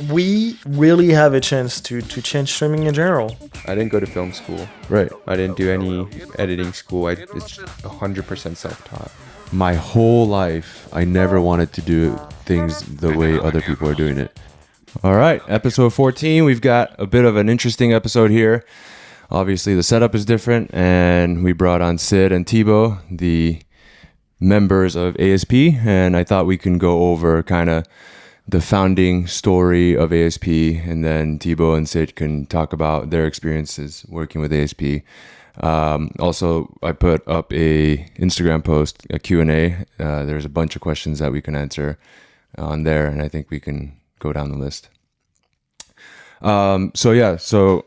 We really have a chance to change swimming in general. I didn't go to film school. Right. I didn't do any editing school. It's 100% self-taught. My whole life, I never wanted to do things the way other people are doing it. All right, episode 14. We've got a bit of an interesting episode here. Obviously, the setup is different, and we brought on Sid and Thibaut, the members of ASP, and I thought we can go over kind of the founding story of ASP, and then Thibaut and Sid can talk about their experiences working with ASP. Also, I put up a Instagram post, a Q&A. There's a bunch of questions that we can answer on there, and I think we can go down the list. So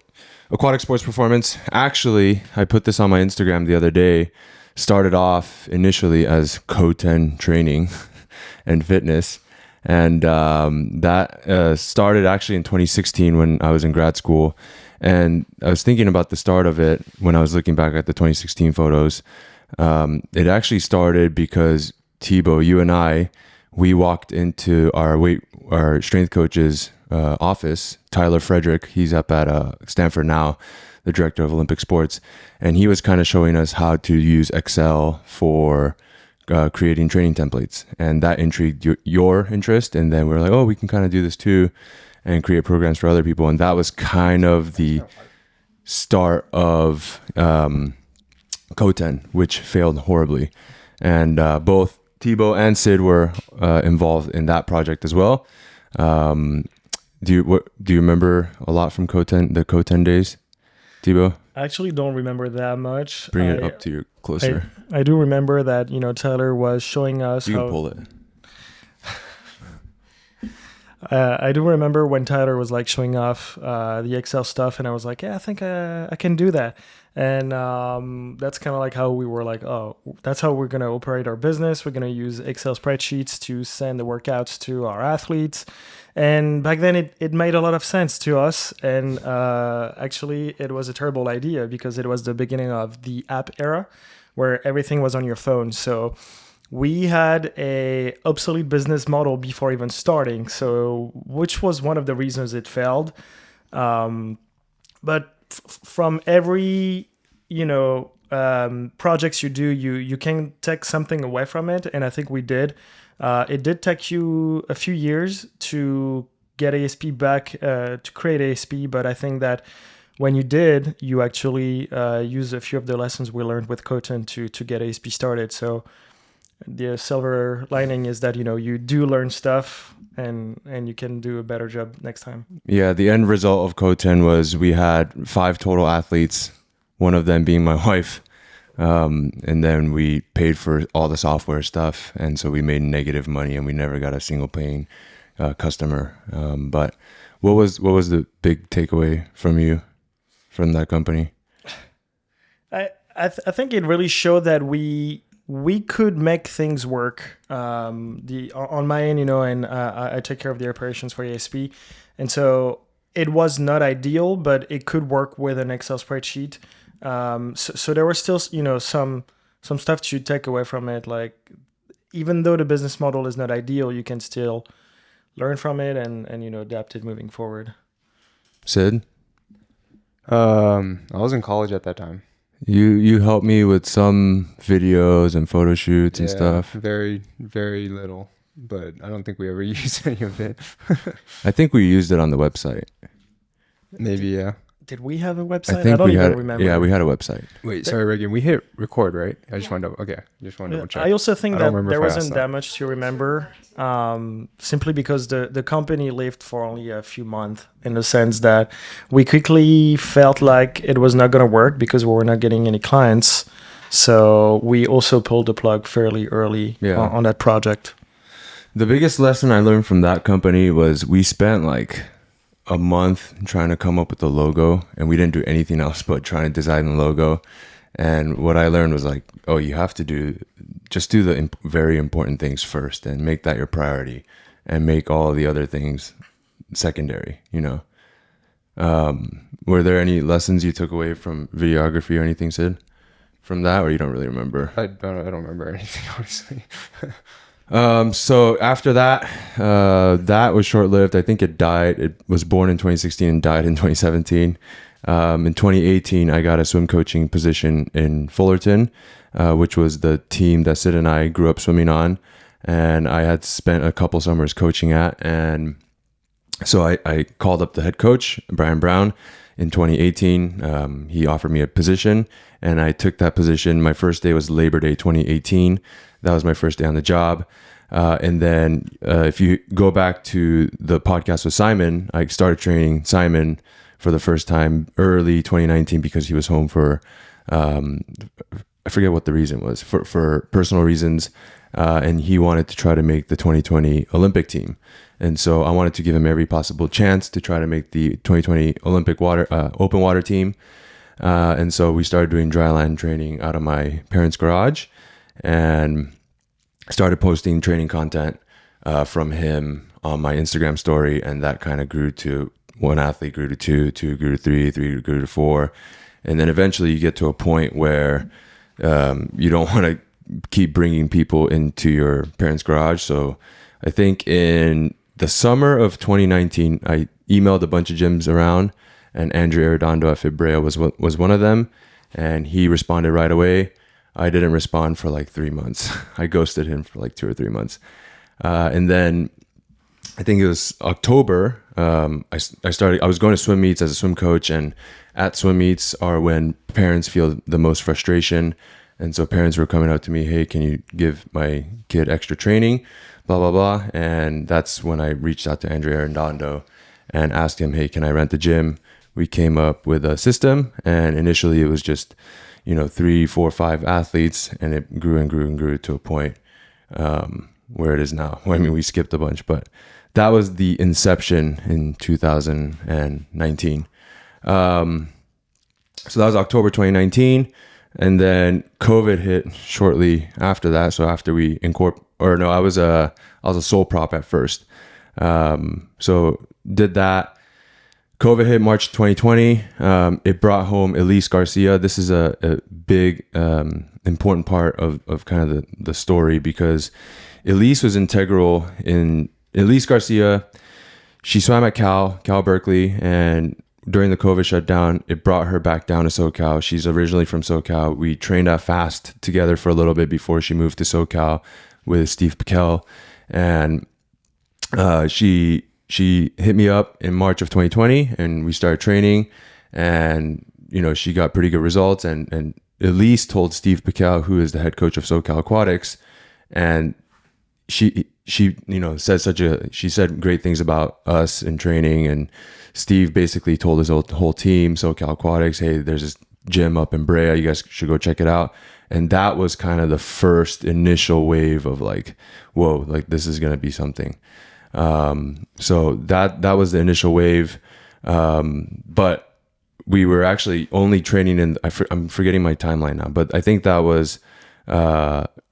aquatic sports performance. Actually, I put this on my Instagram the other day. Started off initially as Koten training and fitness. And that started actually in 2016 when I was in grad school. And I was thinking about the start of it when I was looking back at the 2016 photos. It actually started because Thibaut, you and I, we walked into our strength coach's office, Tyler Frederick. He's up at Stanford now, the director of Olympic sports. And he was kind of showing us how to use Excel for creating training templates, and that intrigued your interest. And then we were like, oh, we can kind of do this too and create programs for other people. And that was kind of the start of Koten, which failed horribly. And both Thibaut and Sid were involved in that project as well. Do you remember a lot from the Koten days, Thibaut? I actually don't remember that much. Bring it up to you closer. I do remember that, Tyler was showing us You can pull it. I do remember when Tyler was like showing off the Excel stuff, and I was like, yeah, I think I can do that. And that's kind of like how we were like, oh, that's how we're going to operate our business. We're going to use Excel spreadsheets to send the workouts to our athletes. And back then it made a lot of sense to us. And actually it was a terrible idea because it was the beginning of the app era where everything was on your phone. So we had a obsolete business model before even starting. So which was one of the reasons it failed. But from every, projects you do, you can take something away from it. And I think we did. It did take you a few years to get ASP back, to create ASP, but I think that when you did, you actually used a few of the lessons we learned with Koten to get ASP started. So the silver lining is that, you do learn stuff and you can do a better job next time. Yeah, the end result of Koten was we had 5 total athletes, one of them being my wife. And then we paid for all the software stuff, and so we made negative money, and we never got a single paying customer. But what was the big takeaway from that company? I think it really showed that we could make things work. On my end, and I take care of the operations for ASP, and so it was not ideal, but it could work with an Excel spreadsheet. So there was still, some stuff to take away from it. Like, even though the business model is not ideal, you can still learn from it and adapt it moving forward. Sid? I was in college at that time. You helped me with some videos and photo shoots and stuff. Very, very little, but I don't think we ever used any of it. I think we used it on the website. Maybe, yeah. Did we have a website? I think don't we even had. remember. Yeah, we had a website. Wait, sorry, Reagan. We hit record, right? I just wanted to double check. I also think that there wasn't that that much to remember, simply because the company lived for only a few months, in the sense that we quickly felt like it was not going to work because we were not getting any clients. So we also pulled the plug fairly early on that project. The biggest lesson I learned from that company was we spent like a month trying to come up with the logo, and we didn't do anything else but trying to design the logo. And what I learned was like, oh, you have to do the very important things first and make that your priority, and make all the other things secondary. Were there any lessons you took away from videography or anything, Sid, from that, or you don't really remember? I don't remember anything, honestly. So after that, that was short lived. I think it died. It was born in 2016 and died in 2017. In 2018, I got a swim coaching position in Fullerton, which was the team that Sid and I grew up swimming on. And I had spent a couple summers coaching at. And so I called up the head coach, Brian Brown, in 2018. He offered me a position, and I took that position. My first day was Labor Day 2018. That was my first day on the job. And then if you go back to the podcast with Simon, I started training Simon for the first time early 2019 because he was home for, I forget what the reason was, for personal reasons. And he wanted to try to make the 2020 Olympic team. And so I wanted to give him every possible chance to try to make the 2020 Olympic open water team. And so we started doing dry land training out of my parents' garage and started posting training content from him on my Instagram story. And that kind of grew to one athlete grew to two grew to three grew to four. And then eventually you get to a point where you don't want to keep bringing people into your parents' garage. So I think in the summer of 2019, I emailed a bunch of gyms around, and Andrew Arredondo at Fibrea was one of them, and he responded right away. I didn't respond for like 3 months. I ghosted him for like 2 or 3 months. And then I think it was October. I was going to swim meets as a swim coach, and at swim meets are when parents feel the most frustration. And so parents were coming out to me, hey, can you give my kid extra training? Blah, blah, blah. And that's when I reached out to Andrea Arredondo and asked him, hey, can I rent the gym? We came up with a system, and initially it was just, 3, 4, 5 athletes, and it grew and grew and grew to a point where it is now. Well, I mean, we skipped a bunch, but that was the inception in 2019. So that was October 2019. And then COVID hit shortly after that. So after we I was a sole prop at first. So did that. COVID hit March 2020. It brought home Elise Garcia. This is a big, important part of kind of the story, because Elise was integral in Elise Garcia. She swam at Cal Berkeley, and during the COVID shutdown, it brought her back down to SoCal. She's originally from SoCal. We trained at FAST together for a little bit before she moved to SoCal with Steve Piquel. And she hit me up in March of 2020, and we started training. And, she got pretty good results. And Elise told Steve Piquel, who is the head coach of SoCal Aquatics, and she said great things about us in training. And Steve basically told his whole team, SoCal Aquatics, hey, there's this gym up in Brea, you guys should go check it out. And that was kind of the first initial wave of like, whoa, like this is going to be something. So that was the initial wave. But we were actually only training I'm forgetting my timeline now, but I think that was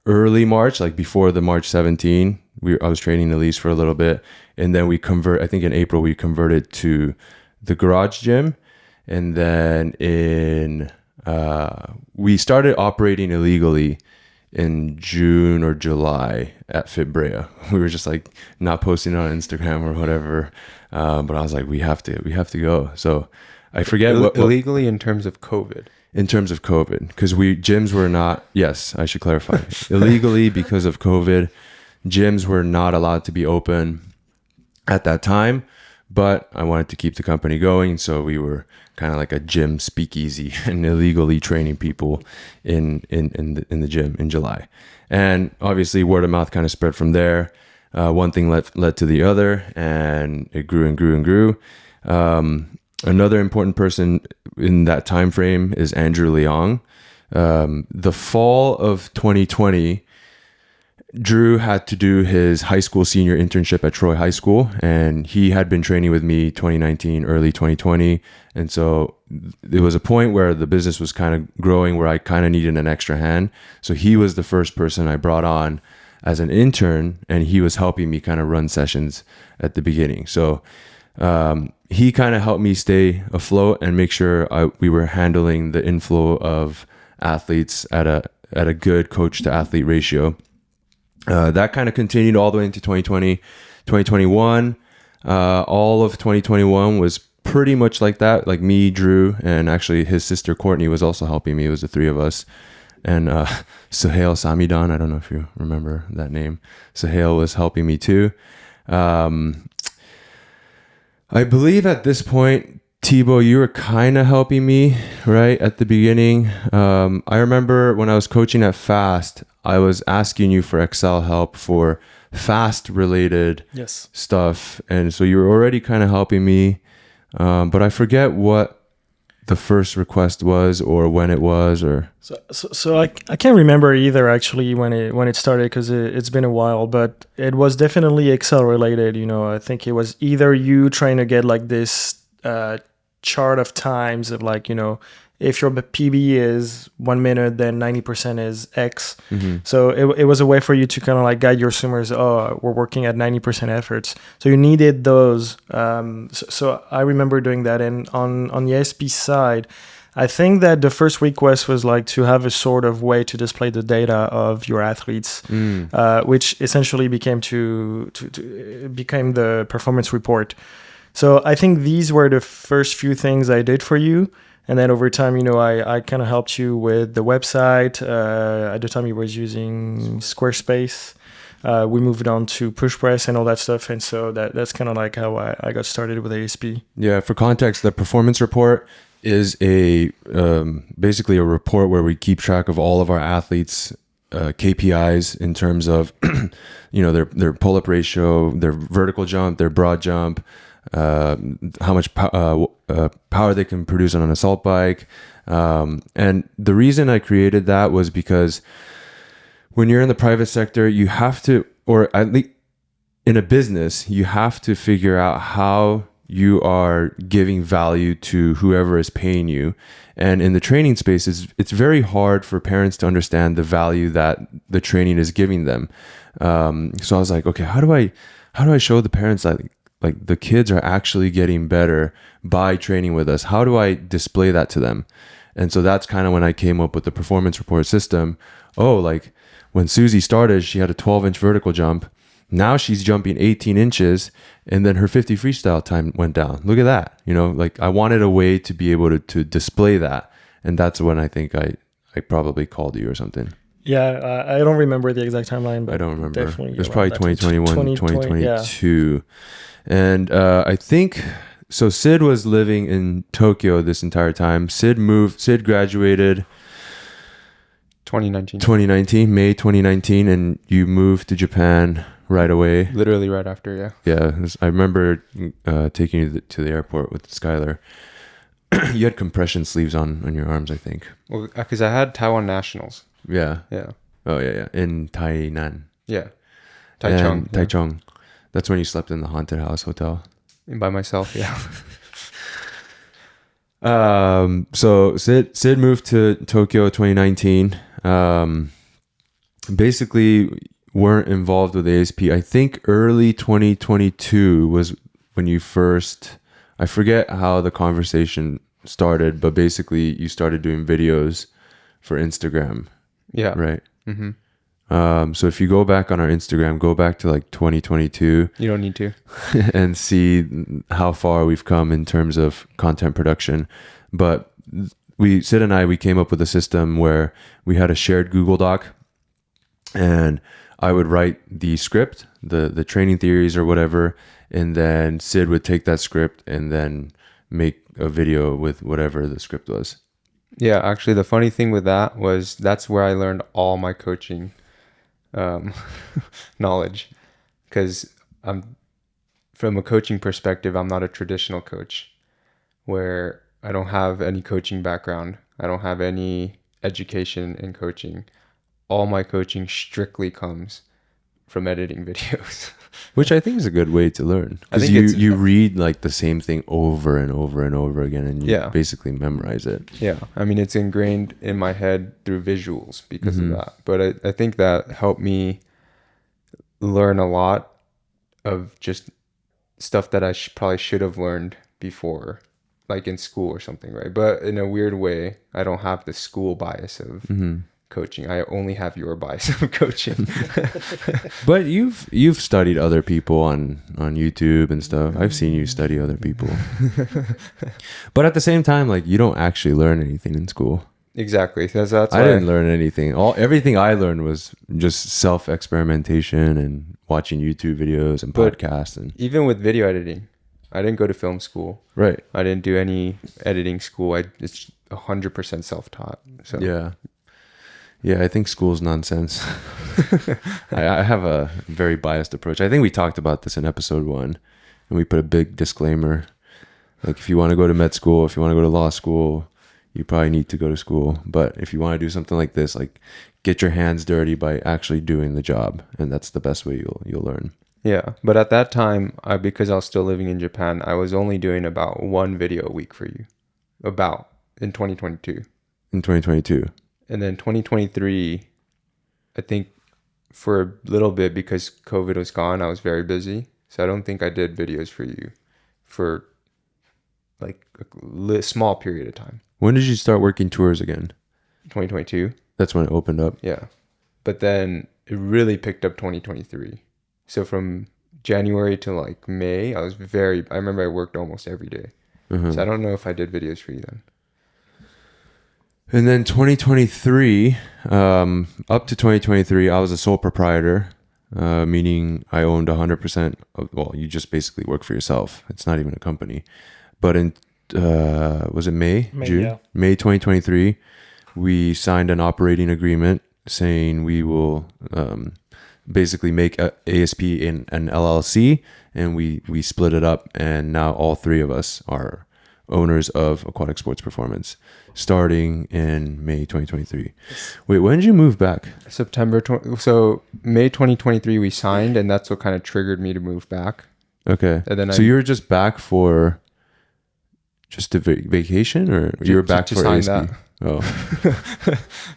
early March, like before the March 17. I was training Elise for a little bit, and then I think in April we converted to the garage gym. And then we started operating illegally in June or July at Fibrea. We were just like not posting on Instagram or whatever. But I was like, we have to go. So I forget illegally in terms of COVID. In terms of COVID, because gyms were not, yes, I should clarify. Illegally because of COVID, gyms were not allowed to be open at that time, but I wanted to keep the company going. So we were kind of like a gym speakeasy and illegally training people in the gym in July. And obviously word of mouth kind of spread from there. One thing led to the other, and it grew and grew and grew. Another important person in that time frame is Andrew Leong. The fall of 2020, Drew had to do his high school senior internship at Troy High School, and he had been training with me 2019, early 2020. And so there was a point where the business was kind of growing where I kind of needed an extra hand. So he was the first person I brought on as an intern, and he was helping me kind of run sessions at the beginning. So he kind of helped me stay afloat and make sure we were handling the inflow of athletes at a good coach to athlete ratio. That kind of continued all the way into 2020, 2021. All of 2021 was pretty much like that. Like me, Drew, and actually his sister Courtney was also helping me. It was the three of us. And Suhail Samidan, I don't know if you remember that name. Suhail was helping me too. I believe at this point, Thibaut, you were kind of helping me right at the beginning. I remember when I was coaching at Fast, I was asking you for Excel help for Fast related Yes. stuff. And so you were already kind of helping me. But I forget what the first request was or when it was or So I can't remember either actually when it started because it's been a while, but it was definitely Excel related. I think it was either you trying to get like this chart of times of like, if your PB is 1 minute, then 90% is X. So it was a way for you to kind of like guide your swimmers. Oh, we're working at 90% efforts. So you needed those. So I remember doing that. And on the ASP side, I think that the first request was like to have a sort of way to display the data of your athletes, which essentially became became the performance report. So I think these were the first few things I did for you. And then over time, I kind of helped you with the website. At the time, you was using Squarespace. We moved on to PushPress and all that stuff. And so that's kind of like how I got started with ASP. Yeah, for context, the performance report is basically a report where we keep track of all of our athletes' KPIs in terms of their pull-up ratio, their vertical jump, their broad jump, how much power they can produce on an assault bike. And the reason I created that was because when you're in the private sector, you have to, or at least in a business, you have to figure out how you are giving value to whoever is paying you. And in the training space, it's very hard for parents to understand the value that the training is giving them. So I was like, okay, how do I show the parents that like the kids are actually getting better by training with us? How do I display that to them? And so that's kind of when I came up with the performance report system. Oh, like when Susie started, she had a 12-inch vertical jump. Now she's jumping 18 inches and then her 50 freestyle time went down. Look at that. Like I wanted a way to be able to display that. And that's when I think I probably called you or something. Yeah, I don't remember the exact timeline, but I don't remember. definitely It was probably 2021, 2022. Yeah. And I think, so Sid was living in Tokyo this entire time. Sid graduated 2019, May 2019, and you moved to Japan right away. literally right after. Yeah. Yeah, I remember taking you to the airport with Skylar. You had compression sleeves on your arms, I think. Well, because I had Taiwan nationals. Yeah. Yeah. Oh, yeah. In Tainan. Yeah. And Taichung. Yeah. Taichung. That's when you slept in the haunted house hotel. By myself. Yeah. So Sid moved to Tokyo 2019. Basically weren't involved with ASP. I think early 2022 was when you first, I forget how the conversation started, but basically you started doing videos for Instagram. Yeah. Right. Mm-hmm. So if you go back on our Instagram, go back to like 2022. You don't need to. And see how far we've come in terms of content production. But Sid and I came up with a system where we had a shared Google Doc, and I would write the script, the training theories or whatever, and then Sid would take that script and then make a video with whatever the script was. Yeah, actually, the funny thing with that was that's where I learned all my coaching knowledge, because from a coaching perspective, I'm not a traditional coach where I don't have any coaching background. I don't have any education in coaching. All my coaching strictly comes from editing videos. Which I think is a good way to learn, because you read like the same thing over and over and over again, and you basically memorize it. Yeah, I mean, it's ingrained in my head through visuals because of that. But I think that helped me learn a lot of just stuff that I probably should have learned before, like in school or something, right? But in a weird way, I don't have the school bias of coaching. I only have your bias of coaching. But you've studied other people on YouTube and stuff. I've seen you study other people. But at the same time, like, you don't actually learn anything in school. Exactly. That's why I didn't learn anything. Everything I learned was just self-experimentation and watching YouTube videos and podcasts. And even with video editing, I didn't go to film school. right. I didn't do any editing school. It's 100% self-taught. So Yeah, I think school's nonsense. I have a very biased approach. I think we talked about this in episode 1, and we put a big disclaimer. Like, if you want to go to med school, if you want to go to law school, you probably need to go to school. But if you want to do something like this, like, get your hands dirty by actually doing the job, and that's the best way you'll learn. yeah, but at that time, because I was still living in Japan, I was only doing about 1 video a week for you, in 2022. In 2022. And then 2023, I think for a little bit, because COVID was gone, I was very busy. So I don't think I did videos for you for like a small period of time. When did you start working tours again? 2022. That's when it opened up. Yeah. But then it really picked up 2023. So from January to like May, I remember I worked almost every day. So I don't know if I did videos for you then. And then 2023, up to 2023, I was a sole proprietor, meaning I owned 100% of, well, you just basically work for yourself. It's not even a company. But in, was it May? June? Yeah. May 2023, we signed an operating agreement saying we will basically make a ASP in an LLC, and we split it up, and now all 3 of us are owners of Aquatic Sports Performance, starting in May 2023. Wait, when did you move back? So May 2023 we signed, and that's what kind of triggered me to move back. Okay. And then so you were just back for just a vacation, or you were back to for sign ASP? that. Oh.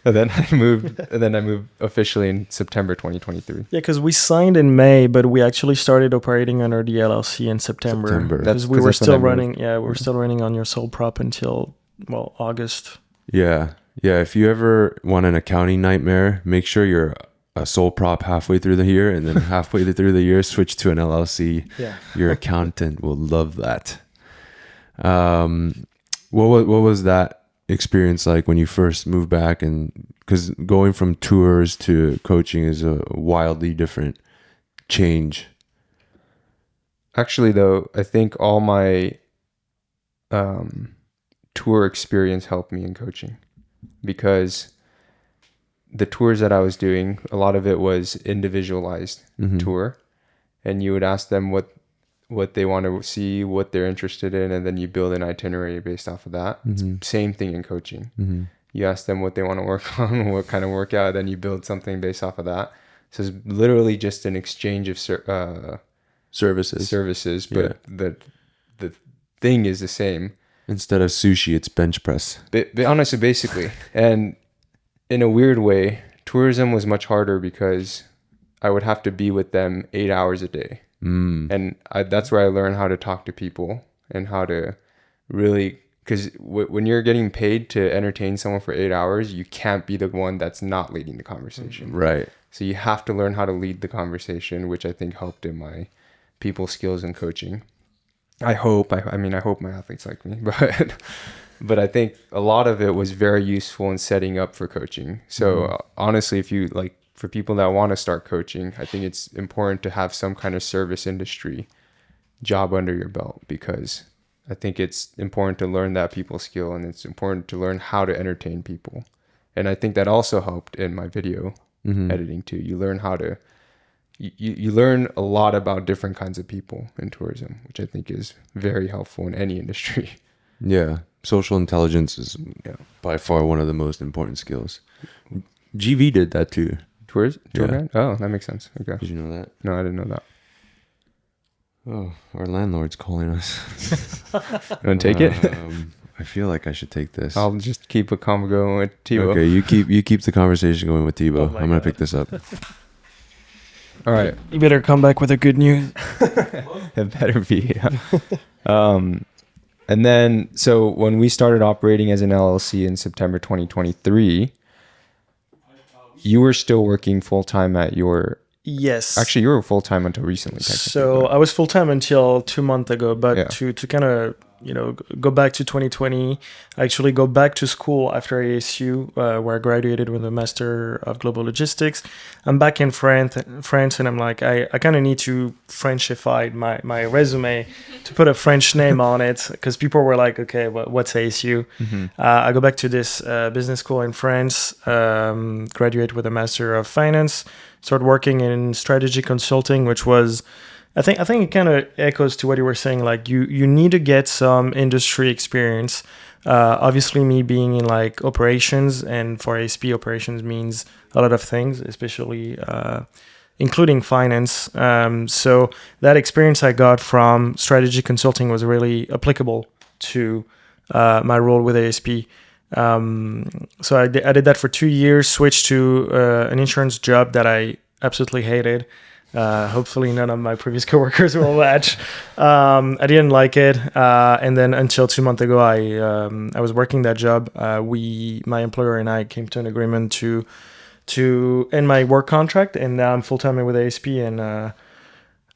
And then I moved officially in September 2023. Yeah, because we signed in May, but we actually started operating under the LLC in September. Because we were still running. Yeah, we were still running on your sole prop until August. Yeah. If you ever want an accounting nightmare, make sure you're a sole prop halfway through the year, and then halfway through the year switch to an LLC. Yeah. Your accountant will love that. What was that experience like when you first moved back? And because going from tours to coaching is a wildly different change. Actually, though, I think all my tour experience helped me in coaching, because the tours that I was doing, a lot of it was individualized tour, and you would ask them what they want to see, what they're interested in, and then you build an itinerary based off of that. Same thing in coaching. You ask them what they want to work on, what kind of workout, then you build something based off of that. So it's literally just an exchange of services, but the thing is the same. Instead of sushi, it's bench press. But honestly, basically, and in a weird way, tourism was much harder because I would have to be with them 8 hours a day. And that's where I learned how to talk to people and how to really, because when you're getting paid to entertain someone for 8 hours, you can't be the one that's not leading the conversation. Right. So you have to learn how to lead the conversation, which I think helped in my people skills in coaching. I hope my athletes like me, but I think a lot of it was very useful in setting up for coaching. So honestly, if you like, for people that want to start coaching, I think it's important to have some kind of service industry job under your belt, because I think it's important to learn that people skill, and it's important to learn how to entertain people. And I think that also helped in my video editing too. You learn how to, you learn a lot about different kinds of people in tourism, which I think is very helpful in any industry. Yeah. Social intelligence is by far one of the most important skills. GV did that too. Tour Yeah. guide? Oh, that makes sense. Okay. Did you know that? No, I didn't know that. Oh, our landlord's calling us. You want to take it? I feel like I should take this. I'll just keep a convo going with Tebow. Okay, you keep the conversation going with Tebow. Oh my I'm gonna God. pick this up. All right. You better come back with a good news. It better be. And then, so when we started operating as an LLC in September 2023, you were still working full time at your. Yes. Actually, you were full time until recently. So I was full time until 2 months ago, but Yeah. to kind of go back to 2020, I actually go back to school after ASU, where I graduated with a Master of Global Logistics. I'm back in France, and I'm like, I kind of need to Frenchify my resume to put a French name on it, because people were like, okay, what's ASU? I go back to this business school in France, graduate with a Master of Finance, start working in strategy consulting, which was, I think it kind of echoes to what you were saying. Like you need to get some industry experience. Obviously, me being in like operations, and for ASP, operations means a lot of things, especially including finance. So that experience I got from strategy consulting was really applicable to my role with ASP. So I did that for 2 years, switched to an insurance job that I absolutely hated. Hopefully none of my previous coworkers will match. I didn't like it. And then until 2 months ago, I was working that job. My employer and I came to an agreement to end my work contract, and now I'm full-time with ASP, and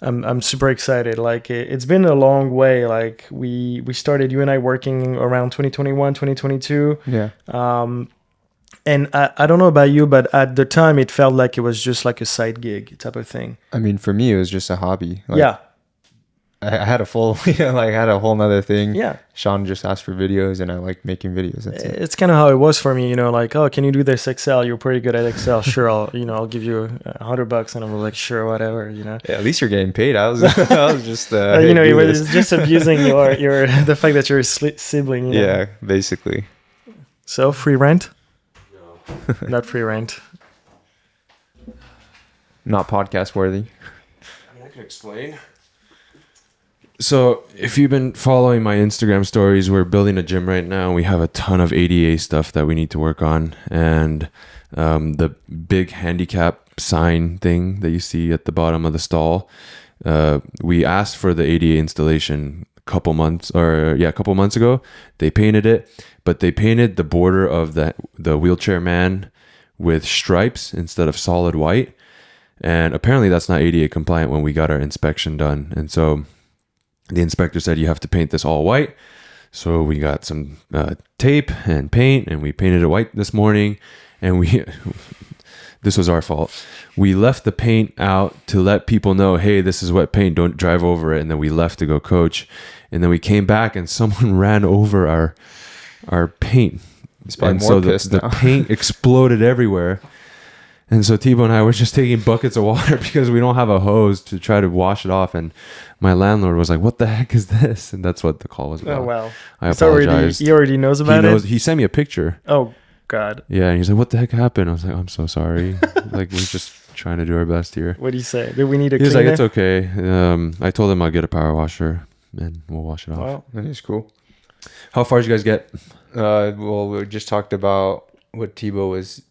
I'm super excited. Like it's been a long way. Like we started, you and I, working around 2021, 2022. Yeah. And I don't know about you, but at the time it felt like it was just like a side gig type of thing. I mean, for me, it was just a hobby. Like, Yeah. I had a full, I had a whole nother thing. Yeah. Sean just asked for videos, and I like making videos. That's it. It's kind of how it was for me, like, oh, can you do this Excel? You're pretty good at Excel. Sure, I'll give you $100, and I was like, sure, whatever. Yeah, at least you're getting paid. I was just, hey, it do was this. just abusing your the fact that you're a sibling. Yeah, basically. So free rent? No, not free rent. Not podcast worthy. I mean, I can explain. So if you've been following my Instagram stories, we're building a gym right now. We have a ton of ADA stuff that we need to work on. And the big handicap sign thing that you see at the bottom of the stall, we asked for the ADA installation a couple months ago. They painted it, but they painted the border of the wheelchair man with stripes instead of solid white. And apparently that's not ADA compliant when we got our inspection done. And so the inspector said, you have to paint this all white. So we got some tape and paint, and we painted it white this morning. And this was our fault. We left the paint out to let people know, hey, this is wet paint, don't drive over it. And then we left to go coach. And then we came back, and someone ran over our paint. And so the paint exploded everywhere. And so Thibaut and I were just taking buckets of water because we don't have a hose to try to wash it off. And my landlord was like, what the heck is this? And that's what the call was about. Oh, wow. I apologize. He already knows about it? He sent me a picture. Oh, God. Yeah. And he's like, what the heck happened? I was like, I'm so sorry. Like, we're just trying to do our best here. What do you say? Do we need a cleaner? He was like, it's okay. I told him I'll get a power washer and we'll wash it off. Wow, that is cool. How far did you guys get? Well, we just talked about what Thibaut was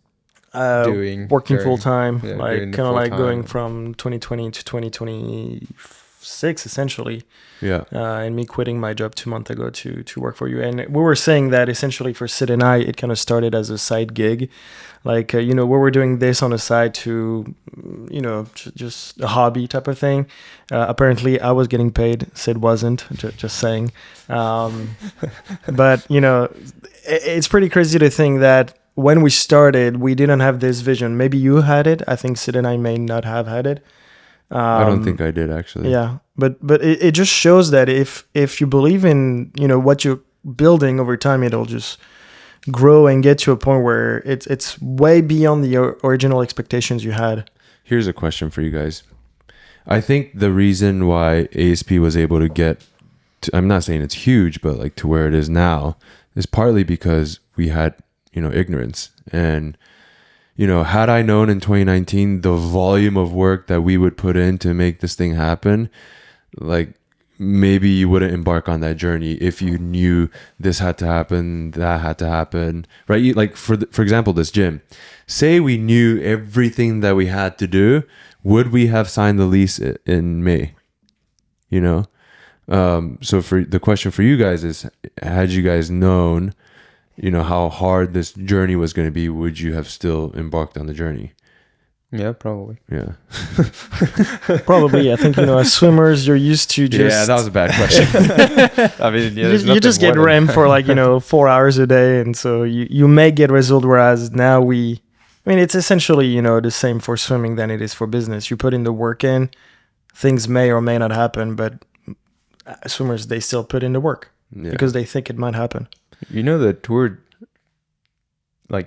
doing. Working full time, yeah, like kind of like going from 2020 to 2026, essentially. Yeah. And me quitting my job 2 months ago to work for you. And we were saying that essentially for Sid and I, it kind of started as a side gig. Like, we were doing this on the side to, just a hobby type of thing. Apparently, I was getting paid. Sid wasn't, just saying. But, it's pretty crazy to think that when we started, we didn't have this vision. Maybe you had it. I think Sid and I may not have had it. I don't think I did, actually. Yeah, but it just shows that if you believe in what you're building over time, it'll just grow and get to a point where it's way beyond the original expectations you had. Here's a question for you guys. I think the reason why ASP was able to get I'm not saying it's huge, but like to where it is now is partly because we had ignorance. And had I known in 2019 the volume of work that we would put in to make this thing happen, like maybe you wouldn't embark on that journey if you knew this had to happen, that had to happen, right? Like for example, this gym, say we knew everything that we had to do, would we have signed the lease in May? So for the question for you guys is, had you guys known how hard this journey was going to be, would you have still embarked on the journey? Yeah, probably. Yeah. Probably. I think, as swimmers, you're used to just. Yeah, that was a bad question. I mean, yeah, You just get REM for 4 hours a day, and so you may get result. Whereas now it's essentially the same for swimming than it is for business. You put in the work in, things may or may not happen, but swimmers, they still put in the work because they think it might happen. The tour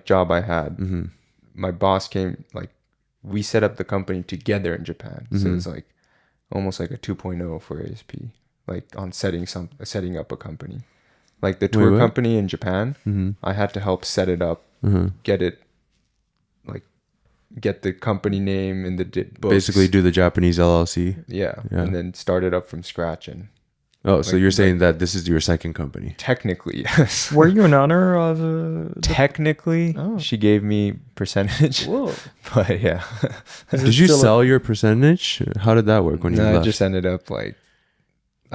job I had, Mm-hmm. my boss came, we set up the company together in Japan. So it's almost like a 2.0 for ASP, on setting up a company. Like the tour company in Japan, Mm-hmm. I had to help set it up, get it, get the company name in the books. Basically do the Japanese LLC. Yeah. And then start it up from scratch. And so you're saying that this is your second company? technically, yes. Were you an owner of? Technically, she gave me percentage. Whoa. But yeah. Did you sell your percentage? How did that work when you No, left? I just ended up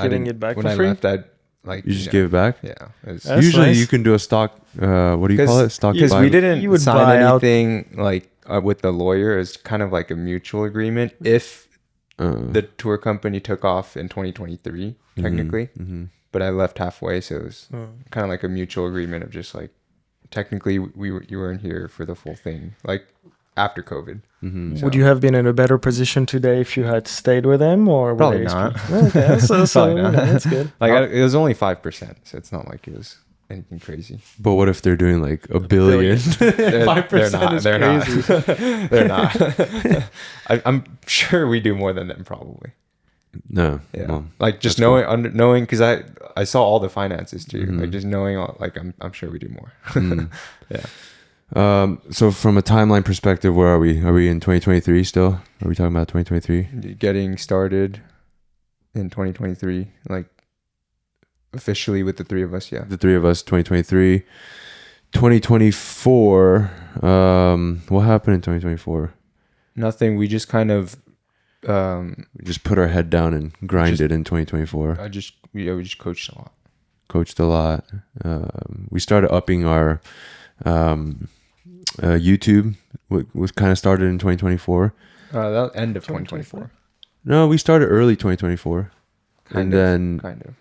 Giving it back when for I free? left. You just gave it back? Yeah. That's Usually nice. you can do a stock, what do you call it? Stock Because buy. we didn't You would sign buy out- anything with the lawyer. It's kind of like a mutual agreement. If the tour company took off in 2023, technically, but I left halfway, so it was kind of like a mutual agreement of just technically you weren't here for the full thing, after COVID. So- Would you have been in a better position today if you had stayed with them, or with Probably ASP? not. Okay, so Probably not. that's good. It was only 5%, so it's not like it was anything crazy. But what if they're doing like a billion? 5% is crazy. They're not. I'm sure we do more than them, probably. No. Yeah. Well, just that's knowing, because I saw all the finances too. Just knowing, I'm sure we do more. Yeah. so from a timeline perspective, where are we? Are we in 2023 still? Are we talking about 2023? Getting started in 2023, officially with the three of us. Yeah. The three of us, 2023. 2024, what happened in 2024? Nothing. We just kind of, We just put our head down and grinded in 2024. we just coached a lot. Coached a lot. We started upping our YouTube. Was kind of started in 2024. That end of 2024. No, we started early 2024. Kind of.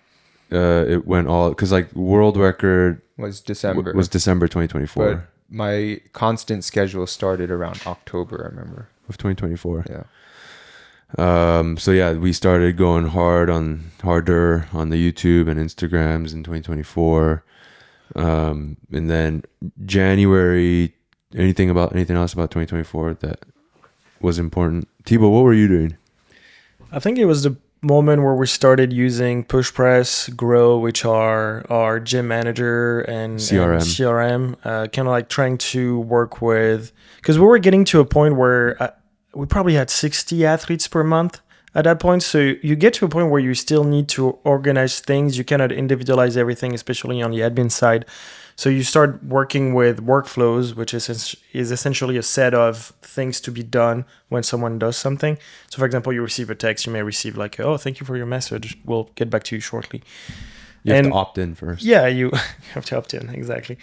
It went all, because world record Was December. was December 2024 But my constant schedule started around October, I remember. of 2024. Yeah. So yeah, we started going harder on the YouTube and Instagrams in 2024. And then January, anything else about 2024 that was important? Thibaut, what were you doing? I think it was the moment where we started using Push Press, Grow, which are our gym manager and CRM, kind of trying to work with, because we were getting to a point where we probably had 60 athletes per month at that point. So you get to a point where you still need to organize things. You cannot individualize everything, especially on the admin side. So you start working with workflows, which is essentially a set of things to be done when someone does something. So for example, you receive a text, you may receive oh, thank you for your message. We'll get back to you shortly. You have to opt in first. Yeah, you have to opt in, exactly.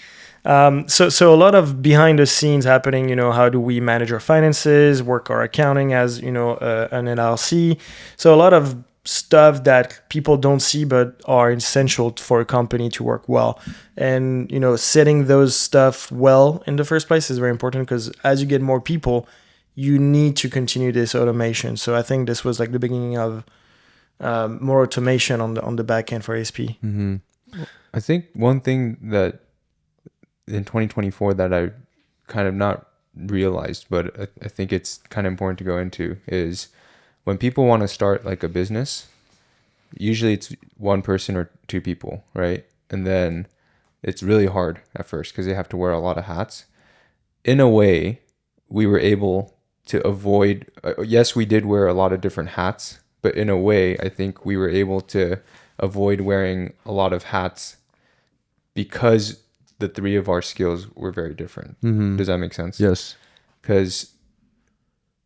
So a lot of behind the scenes happening, how do we manage our finances, work our accounting as, an LLC. So a lot of stuff that people don't see but are essential for a company to work well. And, setting those stuff well in the first place is very important, because as you get more people, you need to continue this automation. So I think this was the beginning of more automation on the back end for ASP. Mm-hmm. I think one thing that in 2024 that I kind of not realized, but I think it's kind of important to go into, is when people want to start a business, usually it's one person or two people, right? And then it's really hard at first because they have to wear a lot of hats. In a way, we were able to avoid, yes, we did wear a lot of different hats, but in a way, I think we were able to avoid wearing a lot of hats because the three of our skills were very different. Mm-hmm. Does that make sense? Yes. Because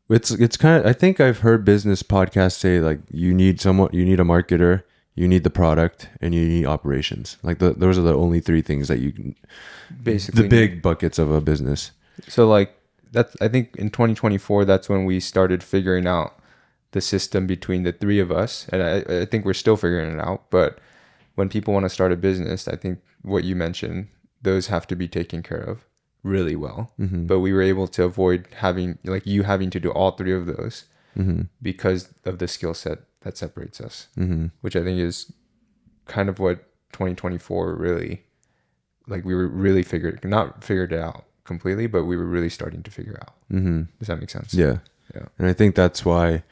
it's kind of, I think I've heard business podcasts say you need a marketer, you need the product, and you need operations. Like those are the only three things that you Basically the big buckets of a business. So like that's, I think in 2024, that's when we started figuring out the system between the three of us. And I think we're still figuring it out. But when people want to start a business, I think what you mentioned, those have to be taken care of really well. But we were able to avoid having like you having to do all three of those because of the skill set that separates us, which I think is kind of what 2024 really, like we were really not figured it out completely, but we were really starting to figure out. Does that make sense? Yeah. Yeah. And I think that's why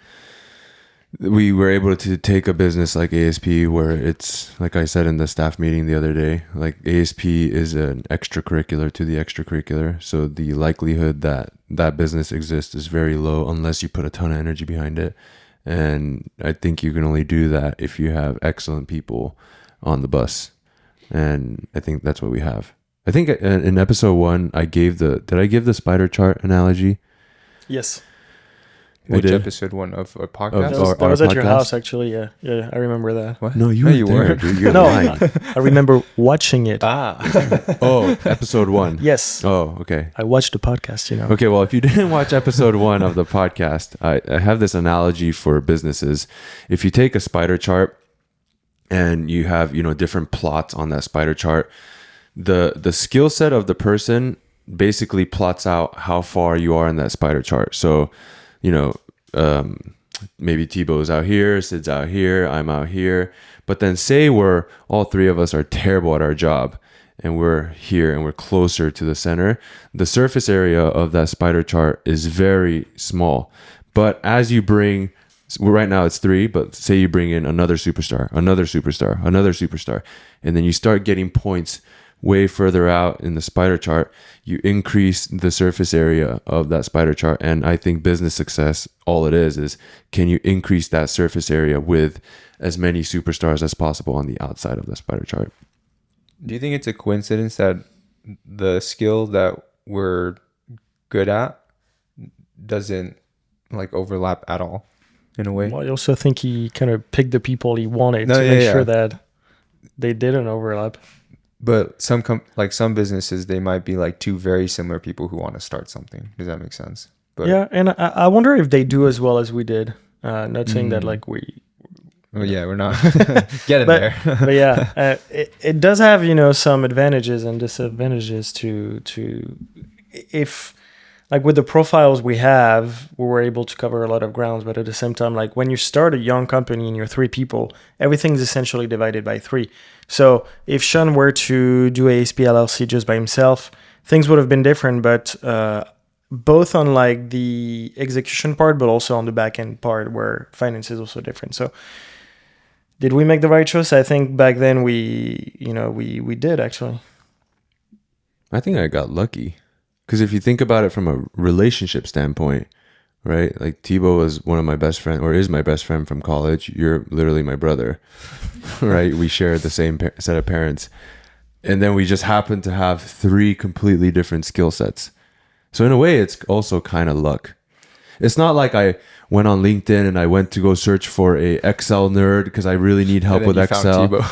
we were able to take a business like ASP, where it's, like I said in the staff meeting the other day, like ASP is an extracurricular to the extracurricular. So the likelihood that that business exists is very low unless you put a ton of energy behind it. And I think you can only do that if you have excellent people on the bus. And I think that's what we have. I think in episode 1, did I give the spider chart analogy? Yes. Which did. episode 1 of a podcast? That was at your podcast? house, actually. Yeah. Yeah, I remember that. What? No, you you weren't there, weren't. dude. You're No, lying. I remember watching it. Oh, episode 1. Yes. Oh, okay. I watched the podcast, Okay, well, if you didn't watch episode 1 of the podcast, I have this analogy for businesses. If you take a spider chart and you have, different plots on that spider chart, the skill set of the person basically plots out how far you are in that spider chart. So, maybe Thibaut's out here, Sid's out here, I'm out here. But then say all three of us are terrible at our job, and we're here and we're closer to the center, the surface area of that spider chart is very small. But as you bring, right now it's 3, but say you bring in another superstar, another superstar, another superstar, and then you start getting points way further out in the spider chart, you increase the surface area of that spider chart. And I think business success, all it is can you increase that surface area with as many superstars as possible on the outside of the spider chart. Do you think it's a coincidence that the skill that we're good at doesn't like overlap at all in a way? Well, I also think he kind of picked the people he wanted to make sure that they didn't overlap. But some some businesses, they might be like two very similar people who want to start something. Does that make sense? But yeah, and I wonder if they do as well as we did. Not saying that like we. Oh yeah, we're not getting there. But yeah, it does have some advantages and disadvantages to if like with the profiles we have, we were able to cover a lot of grounds. But at the same time, like when you start a young company and you're 3 people, everything's essentially divided by 3. So if Sean were to do ASP LLC just by himself, things would have been different. But both on like the execution part, but also on the back end part where finance is also different. So did we make the right choice? I think back then we did actually. I think I got lucky. Because if you think about it from a relationship standpoint, right? Like Thibaut was one of my best friends, or is my best friend from college. You're literally my brother, right? We share the same set of parents. And then we just happen to have 3 completely different skill sets. So in a way, it's also kind of luck. It's not like I went on LinkedIn and I went to go search for a Excel nerd because I really need help with Excel. And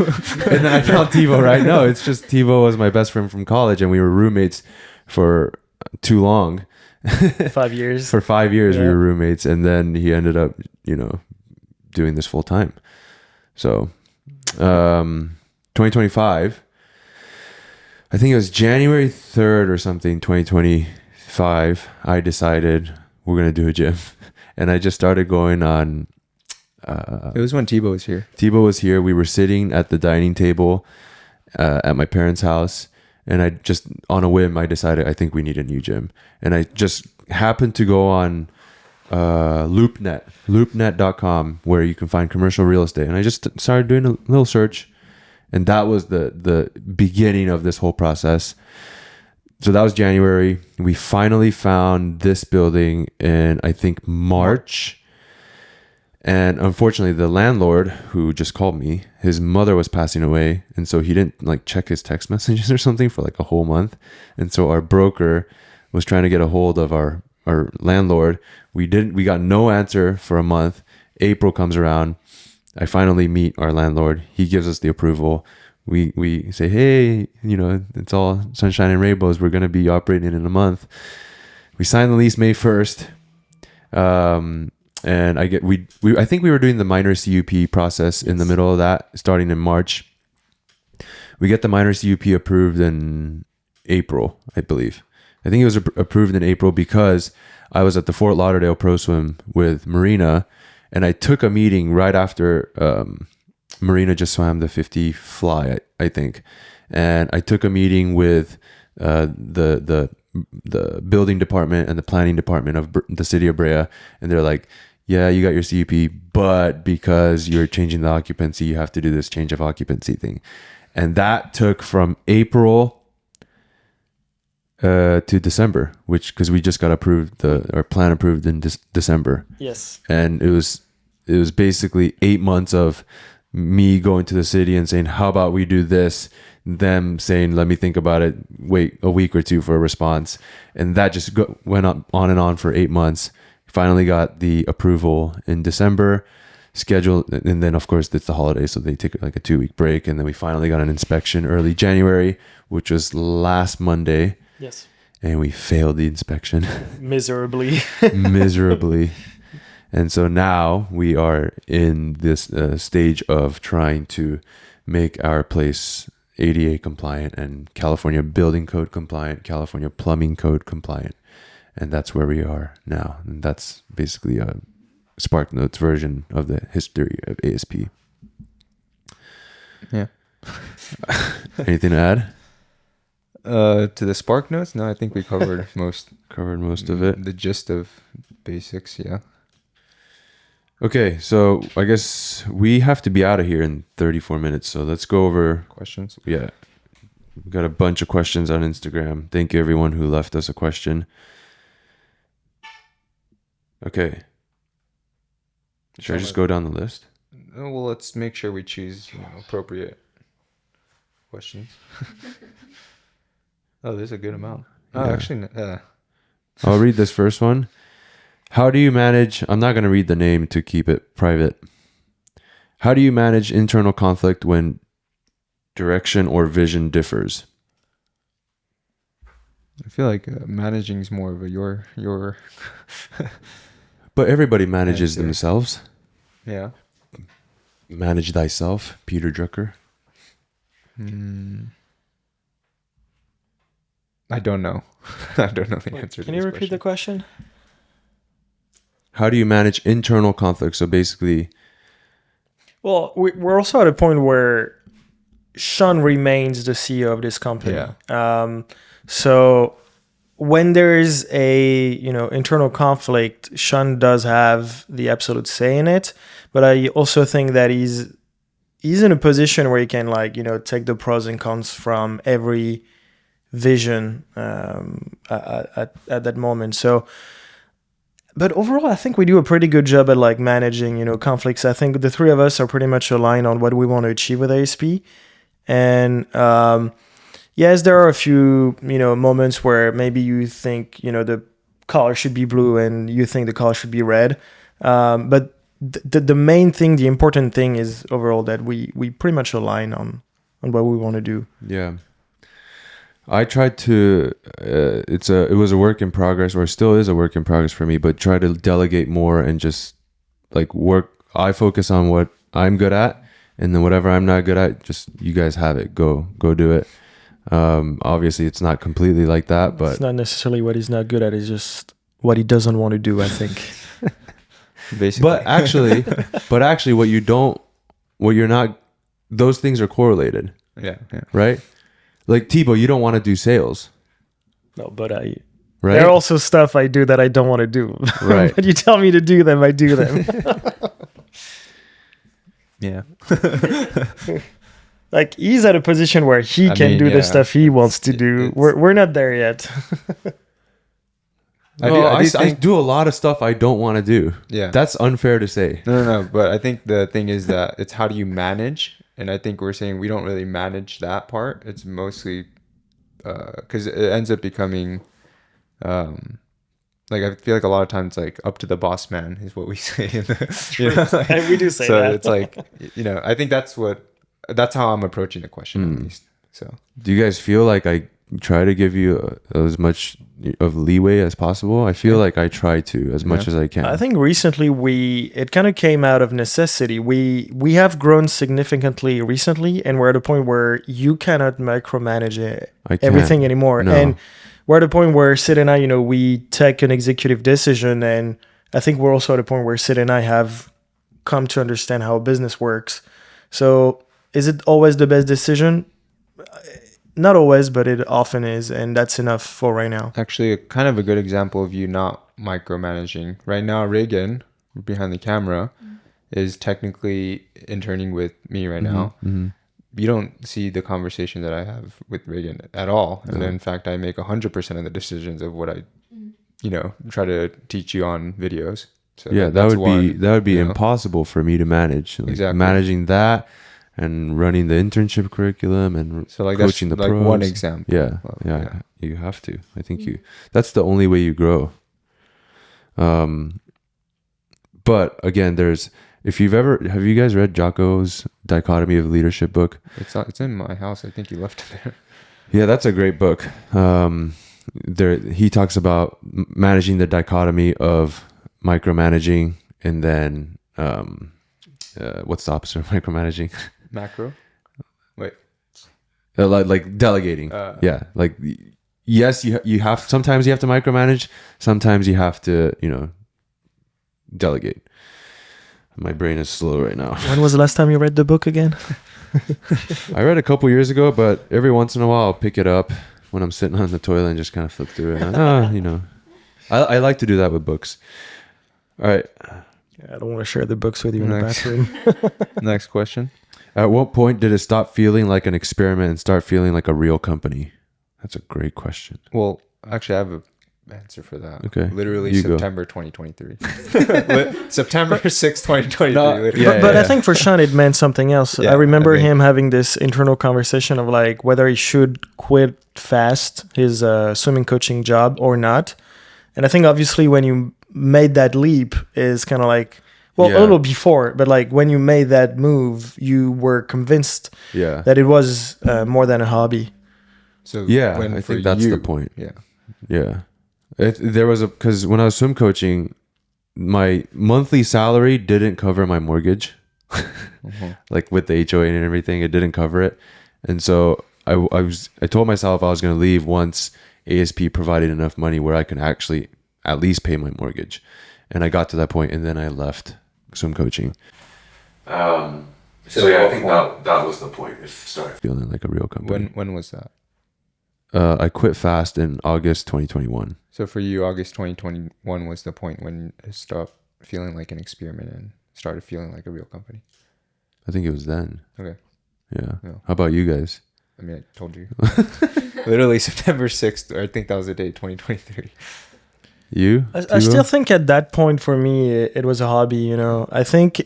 then I found Thibaut, right? No, it's just Thibaut was my best friend from college and we were roommates for too long. 5 years. For 5 years we were roommates, and then he ended up, doing this full time. So 2025, I think it was January 3rd or something, 2025, I decided we're going to do a gym. And I just started going on. It was when Thibaut was here. Thibaut was here. We were sitting at the dining table at my parents' house. And I just, on a whim, I decided I think we need a new gym. And I just happened to go on loopnet.com, where you can find commercial real estate. And I just started doing a little search. And that was the beginning of this whole process. So that was January. We finally found this building in, I think, March. And unfortunately, the landlord who just called me, his mother was passing away. And so he didn't like check his text messages or something for like a whole month. And so our broker was trying to get a hold of our landlord. We got no answer for a month. April comes around. I finally meet our landlord. He gives us the approval. We say, hey, it's all sunshine and rainbows. We're going to be operating in a month. We sign the lease May 1st. And I think we were doing the minor CUP process in the middle of that, starting in March. We get the minor CUP approved in April, I believe. I think it was approved in April because I was at the Fort Lauderdale Pro Swim with Marina, and I took a meeting right after Marina just swam the 50 fly, I think. And I took a meeting with the building department and the planning department of the city of Brea, and they're like, yeah, you got your CUP, but because you're changing the occupancy, you have to do this change of occupancy thing. And that took from April to December, because we just got our plan approved in December. Yes. And it was basically 8 months of me going to the city and saying, how about we do this? Them saying, let me think about it, wait a week or two for a response. And that just went on and on for 8 months. Finally got the approval in December, scheduled, and then of course it's the holidays, so they take like a 2-week break, and then we finally got an inspection early January, which was last Monday. Yes. And we failed the inspection miserably. And so now we are in this stage of trying to make our place ADA compliant and California Building Code compliant, California Plumbing Code compliant. And that's where we are now. And that's basically a SparkNotes version of the history of ASP. Yeah. Anything to add? To the SparkNotes? No, I think we covered most of it. The gist of basics, yeah. Okay, so I guess we have to be out of here in 34 minutes. So let's go over questions. Yeah. We got a bunch of questions on Instagram. Thank you everyone who left us a question. Okay. Should I just go down the list? Well, let's make sure we choose appropriate questions. Oh, there's a good amount. Oh, Yeah. actually, I'll read this first one. How do you manage... I'm not going to read the name to keep it private. How do you manage internal conflict when direction or vision differs? I feel like managing is more of a your But everybody manages themselves. Yeah. Manage thyself, Peter Drucker. I don't know. I don't know the answer. Can you repeat the question? How do you manage internal conflict? So basically... Well, we're also at a point where Sean remains the CEO of this company. Yeah. So when there is a internal conflict, Sean does have the absolute say in it. But I also think that he's in a position where he can take the pros and cons from every vision at that moment. So, but overall, I think we do a pretty good job at managing conflicts. I think the three of us are pretty much aligned on what we want to achieve with ASP. And yes, there are a few moments where maybe you think the color should be blue and you think the color should be red. But the main thing, the important thing is overall that we pretty much align on what we want to do. Yeah. I tried to, it was a work in progress, or still is a work in progress for me, but try to delegate more and just work. I focus on what I'm good at, and then whatever I'm not good at, just you guys have it, go do it. Obviously it's not completely like that, but it's not necessarily what he's not good at. It's just what he doesn't want to do, I think. Basically. But actually what you're not, those things are correlated. Yeah. Right? Like Thibaut, you don't want to do sales. No, but right? There are also stuff I do that I don't want to do. Right. But you tell me to do them, I do them. Yeah. He's at a position where he can do the stuff he wants to do. We're not there yet. I do a lot of stuff I don't want to do. Yeah. That's unfair to say. No. But I think the thing is that it's how do you manage? And I think we're saying we don't really manage that part. It's mostly because it ends up becoming like I feel like a lot of times like up to the boss man is what we say in the, you know, like, And we do say so that. it's like, you know, I think that's how I'm approaching the question at least. So Do you guys feel like I try to give you as much of leeway as possible? I feel like I try to as much as I can. I think recently it kind of came out of necessity. We have grown significantly recently, and we're at a point where you cannot micromanage I can't. everything anymore. No. And we're at a point where Sid and I, you know, we take an executive decision, and I think we're also at a point where Sid and I have come to understand how business works. So is it always the best decision? Not always, but it often is, and that's enough for right now. actually, kind of a good example of you not micromanaging. Right now, Reagan, behind the camera, is technically interning with me right now. You don't see the conversation that I have with Reagan at all. And in fact, I make 100% of the decisions of what I, you know, try to teach you on videos. So Yeah, that would be impossible for me to manage. Like Exactly. Managing that and running the internship curriculum and So like coaching that's the like pros. one example. Yeah, of- yeah, you have to. I think that's the only way you grow. But again, have you guys read Jocko's Dichotomy of Leadership book? It's in my house. I think you left it there. Yeah, that's a great book. He talks about managing the dichotomy of micromanaging and then what's the opposite of micromanaging? Macro. Wait. Like delegating. Yeah, like yes, you have sometimes you have to micromanage, sometimes you have to, you know, delegate. My brain is slow right now. When was the last time you read the book again? I read a couple years ago, but every once in a while I'll pick it up when I'm sitting on the toilet and just kind of flip through it. And, you know, I like to do that with books. All right. I don't want to share the books with you in the Next. bathroom. Next question. At what point did it stop feeling like an experiment and start feeling like a real company? That's a great question. Well, actually, I have a answer for that. Okay, Literally you go. September 2023. September 6th, 2023. Yeah, But I think for Sean, it meant something else. Yeah, I remember I mean- him having this internal conversation of like whether he should quit fast his swimming coaching job or not. And I think obviously when you made that leap is kind of like, well, Yeah. a little before, but like when you made that move, you were convinced Yeah. that it was more than a hobby. So Yeah, when I for think that's you- the point. Yeah. Yeah. Because when I was swim coaching, my monthly salary didn't cover my mortgage. Like with the HOA and everything, it didn't cover it. And so I told myself I was going to leave once ASP provided enough money where I could actually at least pay my mortgage. And I got to that point and then I left swim coaching. So yeah, I think that was the point. It started feeling like a real company. When was that? I quit fast in August 2021. So for you, August 2021 was the point when it stopped feeling like an experiment and started feeling like a real company. I think it was then. Okay. Yeah. Yeah. How about you guys? I mean, I told you. Literally September 6th, I think that was the date, 2023. You? I Thibaut? still think at that point for me, it was a hobby, you know. I think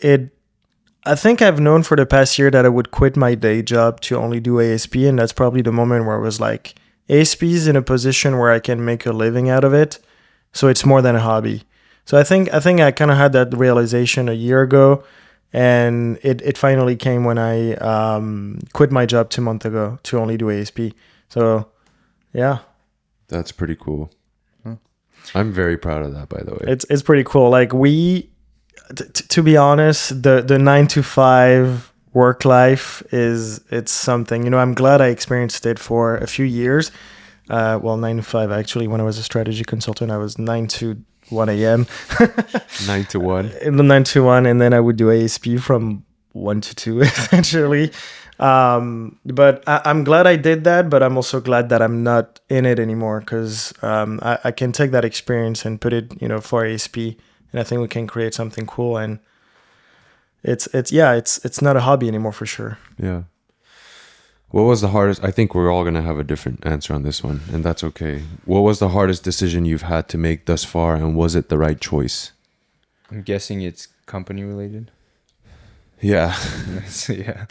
I've known for the past year that I would quit my day job to only do ASP. And that's probably the moment where I was like, ASP is in a position where I can make a living out of it. So it's more than a hobby. So I think I kind of had that realization a year ago. And it finally came when I quit my job 2 months ago to only do ASP. So, yeah. That's pretty cool. I'm very proud of that, by the way. It's pretty cool. Like to be honest, the 9 to 5 work life it's something. You know, I'm glad I experienced it for a few years. 9 to 5 actually. When I was a strategy consultant, I was 9 to 1 a.m. 9 to 1. In the 9 to 1, and then I would do ASP from 1 to 2 essentially. But I'm glad I did that, but I'm also glad that I'm not in it anymore because I can take that experience and put it, you know, for ASP, and I think we can create something cool. And it's not a hobby anymore for sure. Yeah. What was the hardest? I think we're all going to have a different answer on this one, and that's okay. What was the hardest decision you've had to make thus far, and was it the right choice? I'm guessing it's company related. Yeah. Yeah.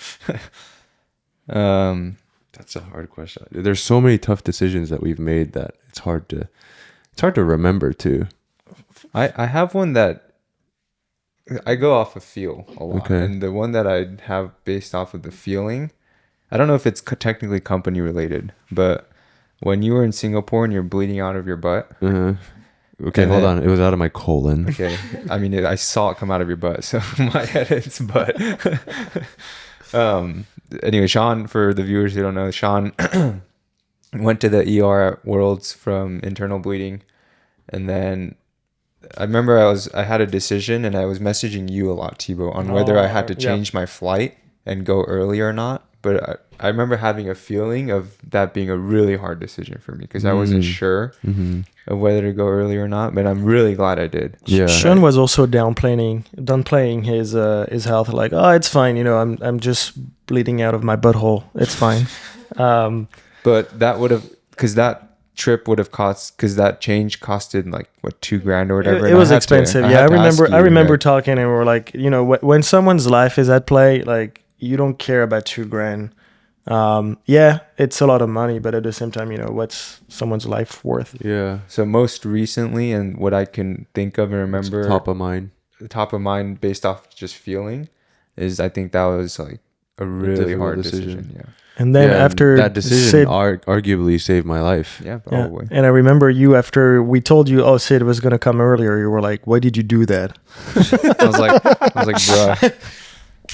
That's a hard question. There's so many tough decisions that we've made that it's hard to remember too. I have one that I go off of feel a lot, Okay. and the one that I have based off of the feeling, I don't know if it's technically company related, but when you were in Singapore and you're bleeding out of your butt, Uh-huh. Okay, And hold then- on. It was out of my colon. okay, I mean I saw it come out of your butt, so in my head it's butt. Anyway, Sean, for the viewers who don't know, Sean went to the ER at Worlds from internal bleeding, and then I remember I had a decision, and I was messaging you a lot, Thibaut, on whether I had to Yeah. change my flight and go early or not. But I remember having a feeling of that being a really hard decision for me because I wasn't sure of whether to go early or not. But I'm really glad I did. Yeah. Sean was also downplaying his health. Like, oh, it's fine. I'm just bleeding out of my butthole. It's fine. But that would have, because that trip would have cost, because that change costed like what, $2,000 or whatever. It and was I had to- expensive. I Yeah, had I to ask remember. I you, remember like, talking, and we were like, when someone's life is at play, like you don't care about $2,000. Yeah, it's a lot of money, but at the same time, what's someone's life worth? Yeah. So most recently, and what I can think of and remember, Top of mind. top of mind based off just feeling, is I think that was like a really difficult hard decision. decision. Yeah. And then Yeah, after that decision Sid, arguably saved my life. Yeah, yeah, probably. and I remember you after we told you, oh, Sid was gonna come earlier. You were like, why did you do that? I was like, bruh.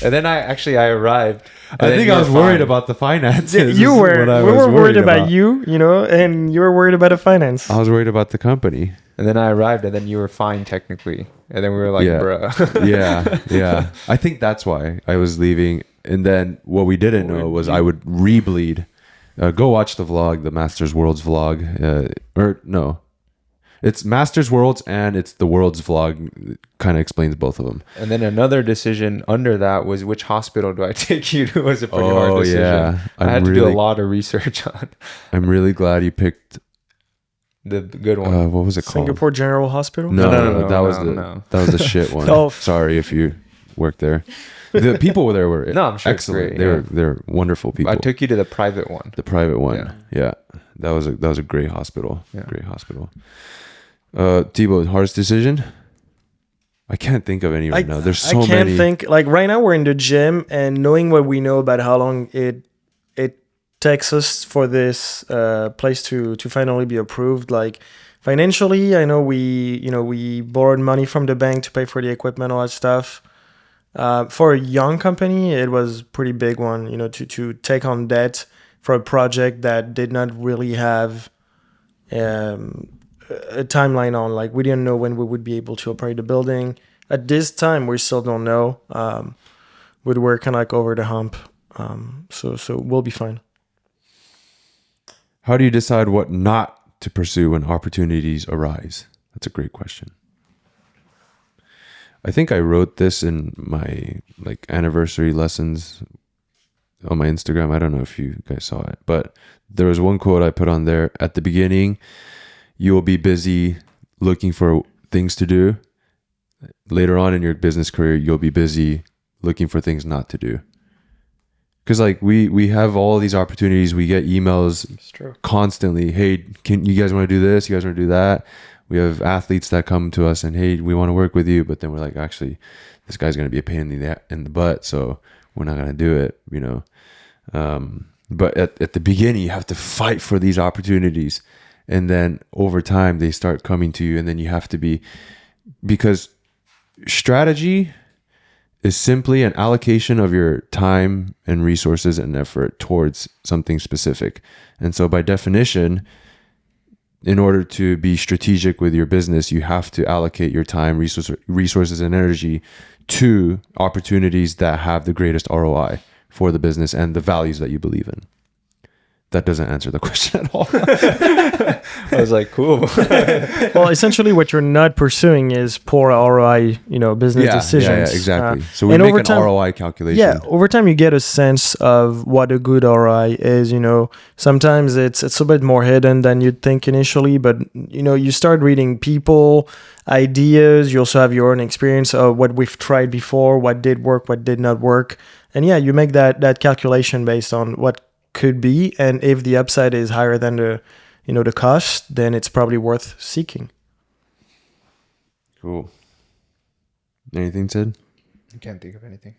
And then I arrived. and I then think you I were was worried fine. about the finances. You is were. what I We was were worried about you, and you were worried about the finance. I was worried about the company. And then I arrived, and then you were fine technically. And then we were like, Yeah. bruh. Yeah. I think that's why I was leaving. And then what we didn't know was I would rebleed. Go watch the vlog, the Masters Worlds vlog. Or no, it's Masters Worlds and it's the Worlds vlog. Kind of explains both of them. And then another decision under that was, which hospital do I take you to? Was a pretty hard decision. Yeah. I had to do a lot of research on I'm really glad you picked. the good one. What was it called? Singapore General Hospital. No, No, that was no. that was the shit one. Oh. Sorry if you worked there. The people there were No, I'm sure it's excellent. great, They're wonderful people. I took you to the private one. The private one. Yeah. That was a great hospital. Yeah. Great hospital. Thibaut, hardest decision? I can't think of any right now. There's so I can't many. think. Like right now, we're in the gym, and knowing what we know about how long it takes us for this place to finally be approved. Like financially, I know we borrowed money from the bank to pay for the equipment, all that stuff. For a young company, it was a pretty big one. To take on debt for a project that did not really have a timeline on. Like we didn't know when we would be able to operate the building. At this time, we still don't know. We're kind of like over the hump, so we'll be fine. How do you decide what not to pursue when opportunities arise? That's a great question. I think I wrote this in my anniversary lessons on my Instagram. I don't know if you guys saw it, but there was one quote I put on there. At the beginning, you will be busy looking for things to do. Later on in your business career, you'll be busy looking for things not to do. Because we have all these opportunities. We get emails constantly. Hey, you guys want to do this? You guys want to do that? We have athletes that come to us and, hey, we want to work with you. But then we're like, actually, this guy's going to be a pain in the butt. So we're not going to do it, But at the beginning, you have to fight for these opportunities. And then over time, they start coming to you. And then you have to because strategy is simply an allocation of your time and resources and effort towards something specific. And so by definition, in order to be strategic with your business, you have to allocate your time, resources, and energy to opportunities that have the greatest ROI for the business and the values that you believe in. That doesn't answer the question at all. I was like, cool. Well, essentially, what you're not pursuing is poor ROI, business decisions. Yeah, exactly. So we and make over an time- ROI calculation. Yeah, over time you get a sense of what a good ROI is. Sometimes it's a bit more hidden than you'd think initially, but you start reading people, ideas. You also have your own experience of what we've tried before, what did work, what did not work, and yeah, you make that calculation based on what could be, and if the upside is higher than the cost, then it's probably worth seeking. Cool. Anything, Sid? I can't think of anything.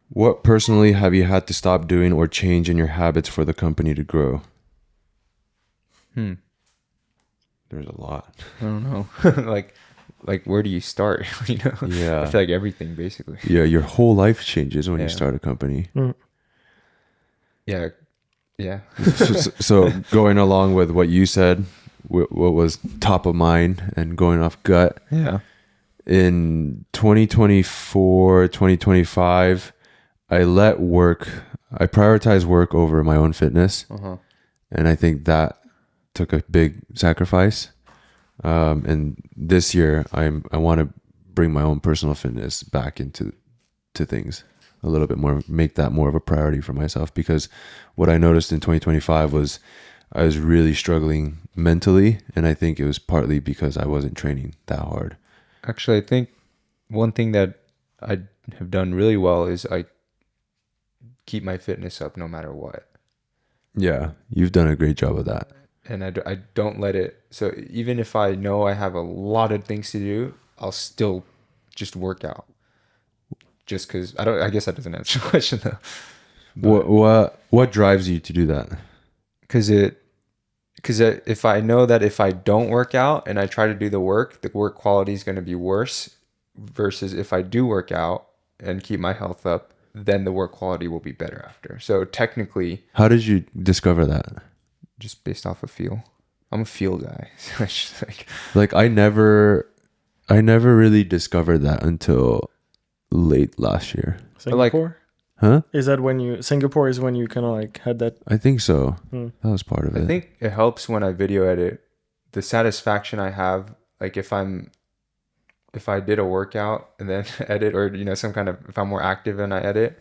What personally have you had to stop doing or change in your habits for the company to grow? There's a lot. I don't know. like where do you start? You know? Yeah. I feel like everything basically. Yeah, your whole life changes when you Yeah. start a company. Yeah. Yeah. So going along with what you said, what was top of mind and going off gut, Yeah. in 2024, 2025, I prioritize work over my own fitness. And I think that took a big sacrifice. And this year I want to bring my own personal fitness back into things a little bit more, make that more of a priority for myself, because what I noticed in 2025 was I was really struggling mentally, and I think it was partly because I wasn't training that hard. Actually, I think one thing that I have done really well is I keep my fitness up no matter what. Yeah, you've done a great job of that. And I don't let it. So even if I know I have a lot of things to do, I'll still just work out. Just because I guess that doesn't answer the question though. What drives you to do that? Because if I know that if I don't work out and I try to do the work quality is going to be worse versus if I do work out and keep my health up, then the work quality will be better after. So technically, how did you discover that? Just based off of feel. I'm a feel guy. Like I never really discovered that until late last year. Singapore? Huh? Is that when Singapore is when you kind of like had that? I think so. That was part of it. I think it helps when I video edit. The satisfaction I have, like if I did a workout and then edit, or some kind of, if I'm more active and I edit,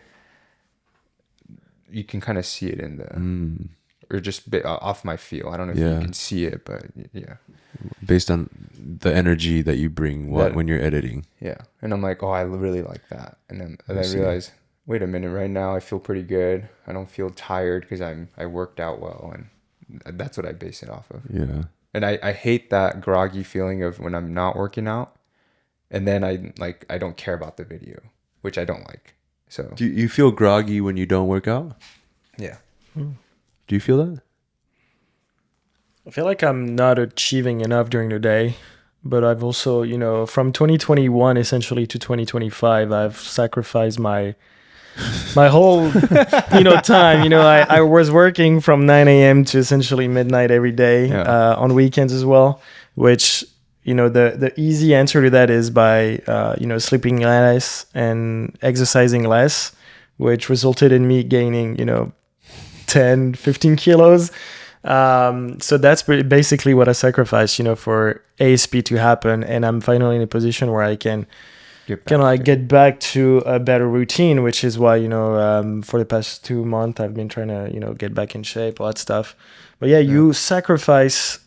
you can kind of see it in the or just off my feel. I don't know if you can see it, but yeah. Based on the energy that you bring when you're editing. Yeah. And I'm like, oh, I really like that. And then I realize, wait a minute, right now I feel pretty good. I don't feel tired because I worked out well. And that's what I base it off of. Yeah. And I hate that groggy feeling of when I'm not working out. And then I don't care about the video, which I don't like. So do you feel groggy when you don't work out? Yeah. Do you feel that? I feel like I'm not achieving enough during the day, but I've also, from 2021 essentially to 2025, I've sacrificed my whole, time. I was working from 9 a.m. to essentially midnight every day, on weekends as well, which, the easy answer to that is by, sleeping less and exercising less, which resulted in me gaining, 10, 15 kilos. So that's basically what I sacrificed, for ASP to happen. And I'm finally in a position where I can get back to a better routine, which is why, for the past 2 months, I've been trying to, get back in shape, all that stuff. But you sacrifice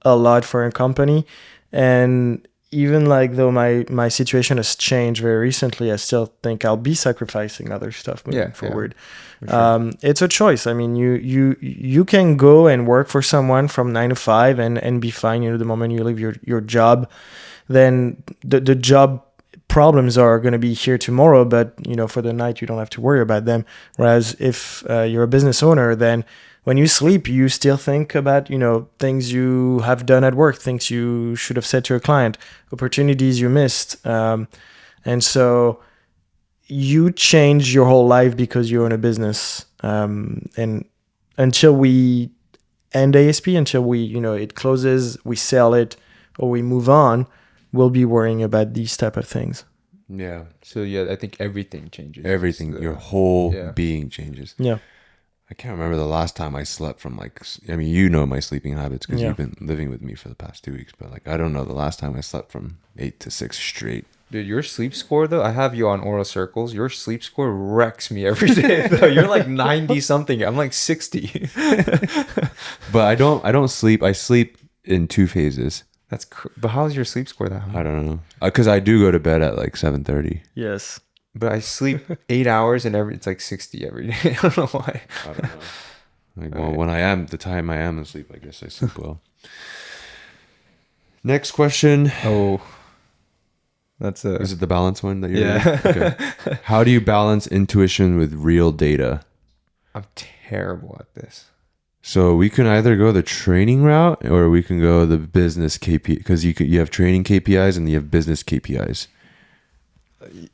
a lot for a company. And even though my situation has changed very recently, I still think I'll be sacrificing other stuff moving forward. Sure. It's a choice. I mean, you can go and work for someone from 9 to 5 and be fine. The moment you leave your job, then the job problems are going to be here tomorrow, but for the night you don't have to worry about them. Whereas if you're a business owner, then when you sleep, you still think about, things you have done at work, things you should have said to a client, opportunities you missed. And so you change your whole life because you own a business. And until we end ASP, until we, it closes, we sell it, or we move on, we'll be worrying about these type of things. Yeah. So I think everything changes. Everything, your whole being changes. Yeah. I can't remember the last time I slept from my sleeping habits because you've been living with me for the past 2 weeks, but I don't know the last time I slept from 8 to 6 straight. Dude, your sleep score though, I have you on oral circles. Your sleep score wrecks me every day though. You're like 90 something. I'm like 60. But I don't sleep. I sleep in 2 phases. But how's your sleep score that high? I don't know. Because I do go to bed at 7:30. Yes. But I sleep 8 hours and it's like 60 every day. I don't know why. I don't know. When I am the time I am asleep, I guess I sleep well. Next question. Oh, that's Is it the balance one that you're yeah. Okay. How do you balance intuition with real data? I'm terrible at this. So we can either go the training route or we can go the business KPI, because you have training KPIs and you have business KPIs.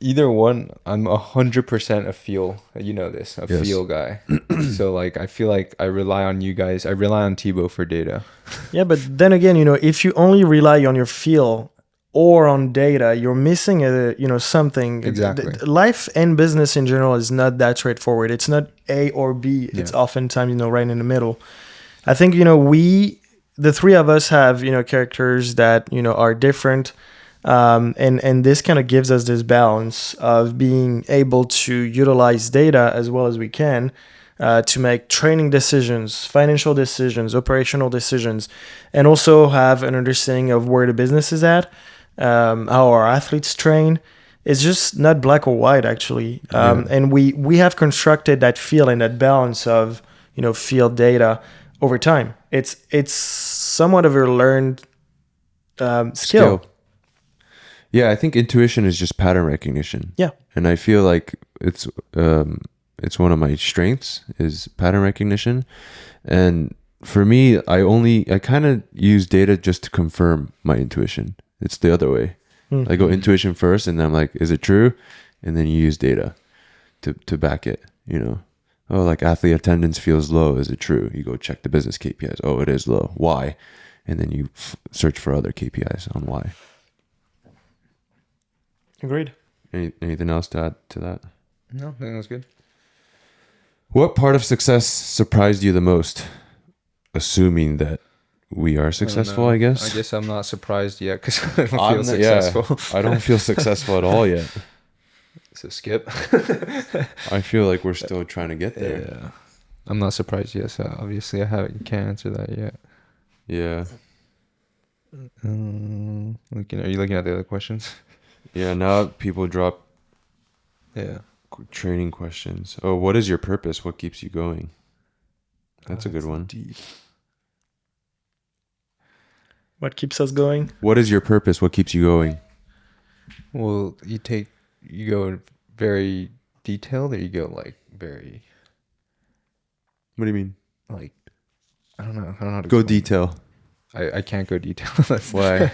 Either one, I'm 100% a feel. You know this, a Yes. feel guy. So like, I feel like I rely on you guys. I rely on Thibaut for data. Yeah, but then again, if you only rely on your feel or on data, you're missing something. Exactly. Life and business in general is not that straightforward. It's not A or B. It's Yeah. oftentimes right in the middle. I think the three of us have characters that are different, and this kind of gives us this balance of being able to utilize data as well as we can. To make training decisions, financial decisions, operational decisions, and also have an understanding of where the business is at, how our athletes train. It's just not black or white, actually. And we have constructed that feel and that balance of field data over time. It's somewhat of a learned skill. Yeah, I think intuition is just pattern recognition. Yeah. And I feel like it's one of my strengths is pattern recognition. And for me, I kind of use data just to confirm my intuition. It's the other way. I go intuition first, and then I'm like, is it true? And then you use data to back it, Oh, like athlete attendance feels low. Is it true? You go check the business KPIs. Oh, it is low. Why? And then you search for other KPIs on why. Agreed. Anything else to add to that? No, I think that's good. What part of success surprised you the most? Assuming that we are successful, I guess. I guess I'm not surprised yet because I don't feel successful. I don't feel successul at all yet. So skip. I feel like we're still trying to get there. Yeah. I'm not surprised yet. So obviously, you can't answer that yet. Yeah. Are you looking at the other questions? Yeah. Now people drop Yeah. training questions. Oh, what is your purpose? What keeps you going? That's a good one. Deep. What keeps us going? What is your purpose? What keeps you going? Well, you go very detailed, or you go like very, What do you mean? like, I don't know how to Go explain it. detail. I can't go detail. That's Why?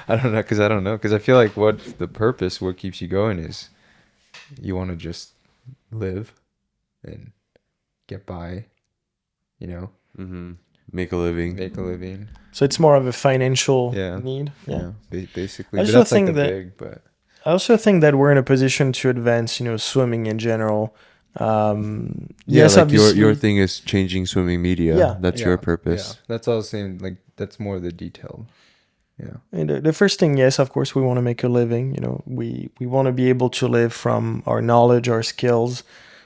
I don't know, because I feel like what keeps you going is you want to just live and get by, Mm-hmm. Make a living. make a living. So it's more of a financial Yeah. need. Yeah, basically. I But also that's like think the that- big, but I also think that we're in a position to advance, swimming in general. Yes, like obviously. your thing is changing swimming media. Yeah. That's your purpose. Yeah, that's all I was saying. Like that's more the detailed. Yeah. And the first thing, yes, of course, we want to make a living. We want to be able to live from our knowledge, our skills.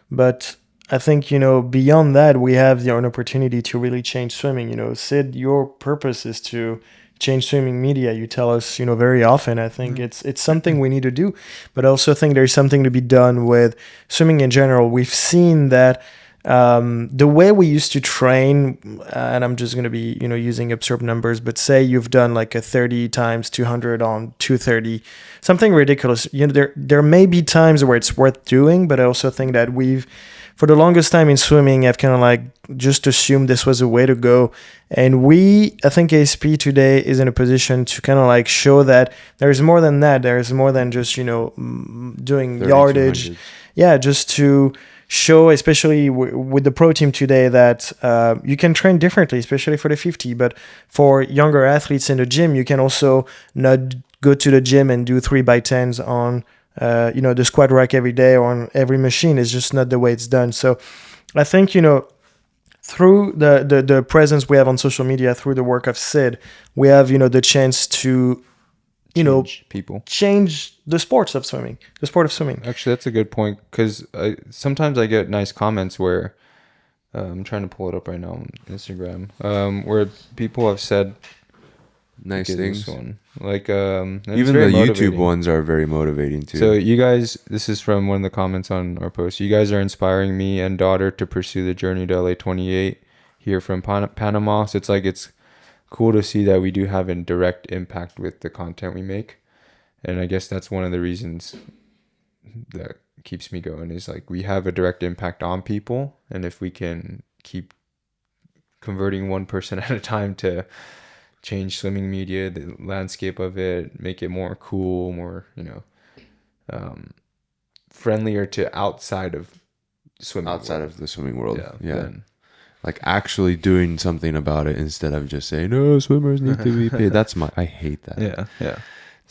But I think, beyond that, we have an opportunity to really change swimming. Sid, your purpose is to change swimming media. You tell us, very often. I think it's something we need to do. But I also think there's something to be done with swimming in general. We've seen that the way we used to train, and I'm just going to be, using absurd numbers, but say you've done like a 30 times 200 on 230, something ridiculous. There may be times where it's worth doing, but I also think that for the longest time in swimming, I've kind of like just assumed this was a way to go. And I think ASP today is in a position to kind of like show that there's more than that. There's more than just, doing yardage. 3200s. Yeah, just to show, especially with the pro team today, that you can train differently, especially for the 50. But for younger athletes in the gym, you can also not go to the gym and do 3x10s on the squat rack every day or on every machine. Is just not the way it's done. So I think, through the presence we have on social media, through the work of Sid, we have, the chance to, Change people. change the sport of swimming. Actually, that's a good point because sometimes I get nice comments where I'm trying to pull it up right now on Instagram, where people have said Nice "Get things. this one." Like and it's Even the very YouTube motivating. ones are very motivating too. So you guys, this is from one of the comments on our post. You guys are inspiring me and daughter to pursue the journey to LA 28 here from Panama. So it's cool to see that we do have a direct impact with the content we make. And I guess that's one of the reasons that keeps me going, is like we have a direct impact on people. And if we can keep converting one person at a time to change swimming media, the landscape of it, make it more cool, more, friendlier to outside of swimming Outside world. of the swimming world. Yeah. Then, Like actually doing something about it instead of just saying, no, swimmers need to be paid. I hate that. yeah.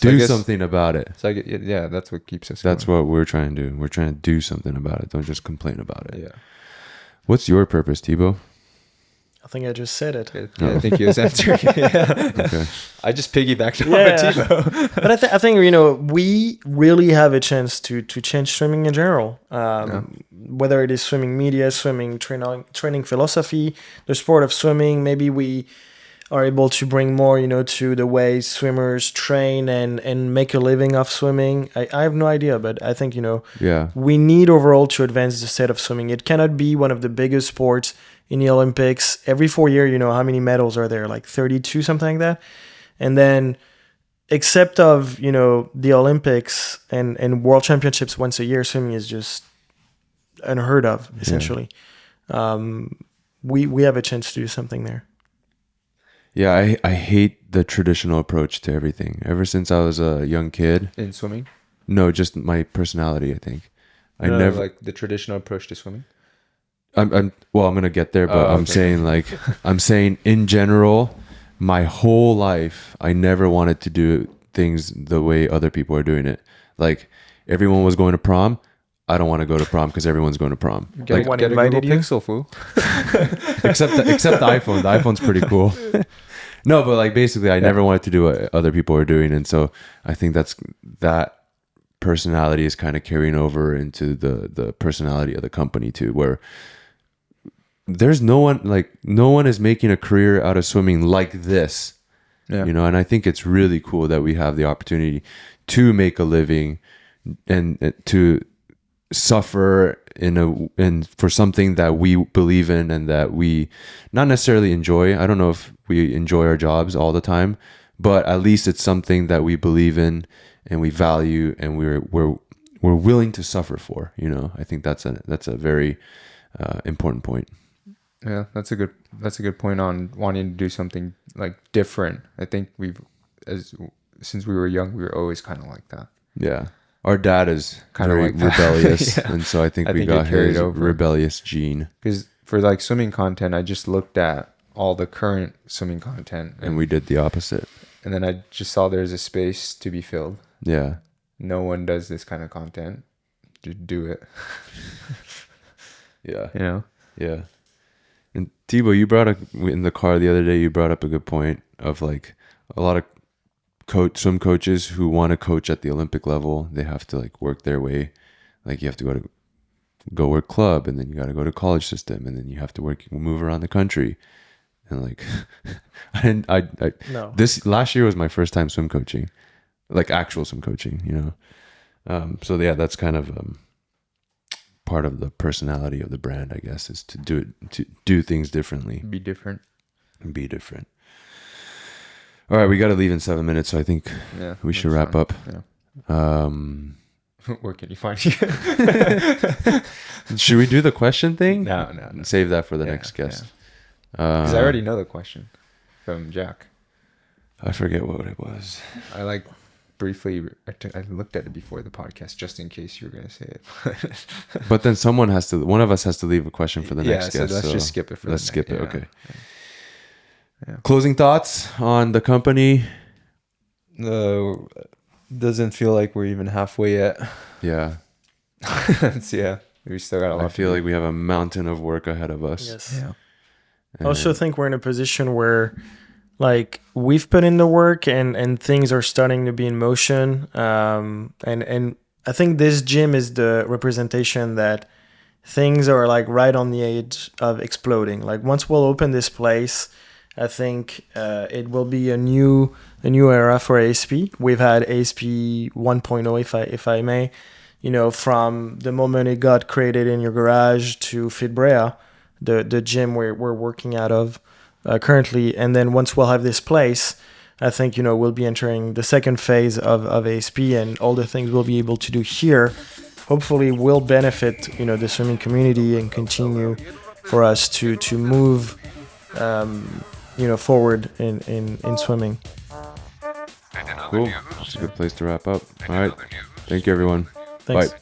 Do something about it. So that's what keeps us That's going. what we're trying to do. We're trying to do something about it. Don't just complain about it. Yeah. What's your purpose, Thibaut? I think I just said it. I think he was answering. Yeah. Okay. I just piggybacked on Yeah. Thibaut. But I think we really have a chance to change swimming in general. Whether it is swimming media, swimming training philosophy, the sport of swimming. Maybe we are able to bring more, to the way swimmers train and make a living off swimming. I have no idea, but I think Yeah. we need overall to advance the state of swimming. It cannot be one of the biggest sports in the Olympics. Every 4 years, how many medals are there? Like 32, something like that. And then except of, the Olympics and world championships once a year, swimming is just unheard of, essentially. We have a chance to do something there. Yeah, I hate the traditional approach to everything. Ever since I was a young kid. In swimming? No, just my personality, I think. I No, never like the traditional approach to swimming. I'm gonna get there, but I'm okay. saying in general, my whole life I never wanted to do things the way other people are doing it. Like everyone was going to prom, I don't want to go to prom because everyone's going to prom. Get one a Google invited you? Pixel, fool. except the iPhone. The iPhone's pretty cool. No, but like basically, I never wanted to do what other people are doing, and so I think that personality is kind of carrying over into the personality of the company too, where there's no one is making a career out of swimming like this. Yeah. And I think it's really cool that we have the opportunity to make a living and to suffer in for something that we believe in and that we not necessarily enjoy. I don't know if we enjoy our jobs all the time, but at least it's something that we believe in and we value and we're willing to suffer for. I think that's a very important point. Yeah, that's a good point on wanting to do something like different. I think since we were young, we were always kind of like that. Yeah. Our dad is Kinda very like that. rebellious, Yeah. and so I think I we think it got carried his over. rebellious gene, Because for like swimming content, I just looked at all the current swimming content, and we did the opposite. and then I just saw there's a space to be filled. Yeah. No one does this kind of content. Just do it. Yeah. Yeah. And Thibaut, in the car the other day, you brought up a good point of like a lot of swim coaches who want to coach at the Olympic level. They have to like work their way. Like you have to go work club, and then you got to go to college system, and then you have to move around the country. And like, No. This last year was my first time swim coaching, like actual swim coaching, So yeah, that's kind of part of the personality of the brand, I guess, is to do things differently, Be different. be different. All right, we got to leave in 7 minutes, so I think we should wrap up. Yeah. Where can you find you? Should we do the question thing? No. Save that for the next guest. Because I already know the question from Jack. I forget what it was. I like briefly. I looked at it before the podcast just in case you were going to say it. But then one of us has to leave a question for the next guest. So let's just skip it. Let's skip it. Okay. Yeah. Closing thoughts on the company? Doesn't feel like we're even halfway yet. Yeah. We still got a lot. I feel like we have a mountain of work ahead of us. Yes. Yeah. I also think we're in a position where like we've put in the work and things are starting to be in motion. And I think this gym is the representation that things are like right on the edge of exploding. Like once we'll open this place, I think it will be a new era for ASP. We've had ASP 1.0, if I may, from the moment it got created in your garage to Fitbrea, the gym we're working out of. currently. And then once we'll have this place, I think, we'll be entering the second phase of ASP, and all the things we'll be able to do here hopefully will benefit, the swimming community and continue for us to move, forward in swimming. Cool. That's a good place to wrap up. All right. Thank you, everyone. Thanks. Bye.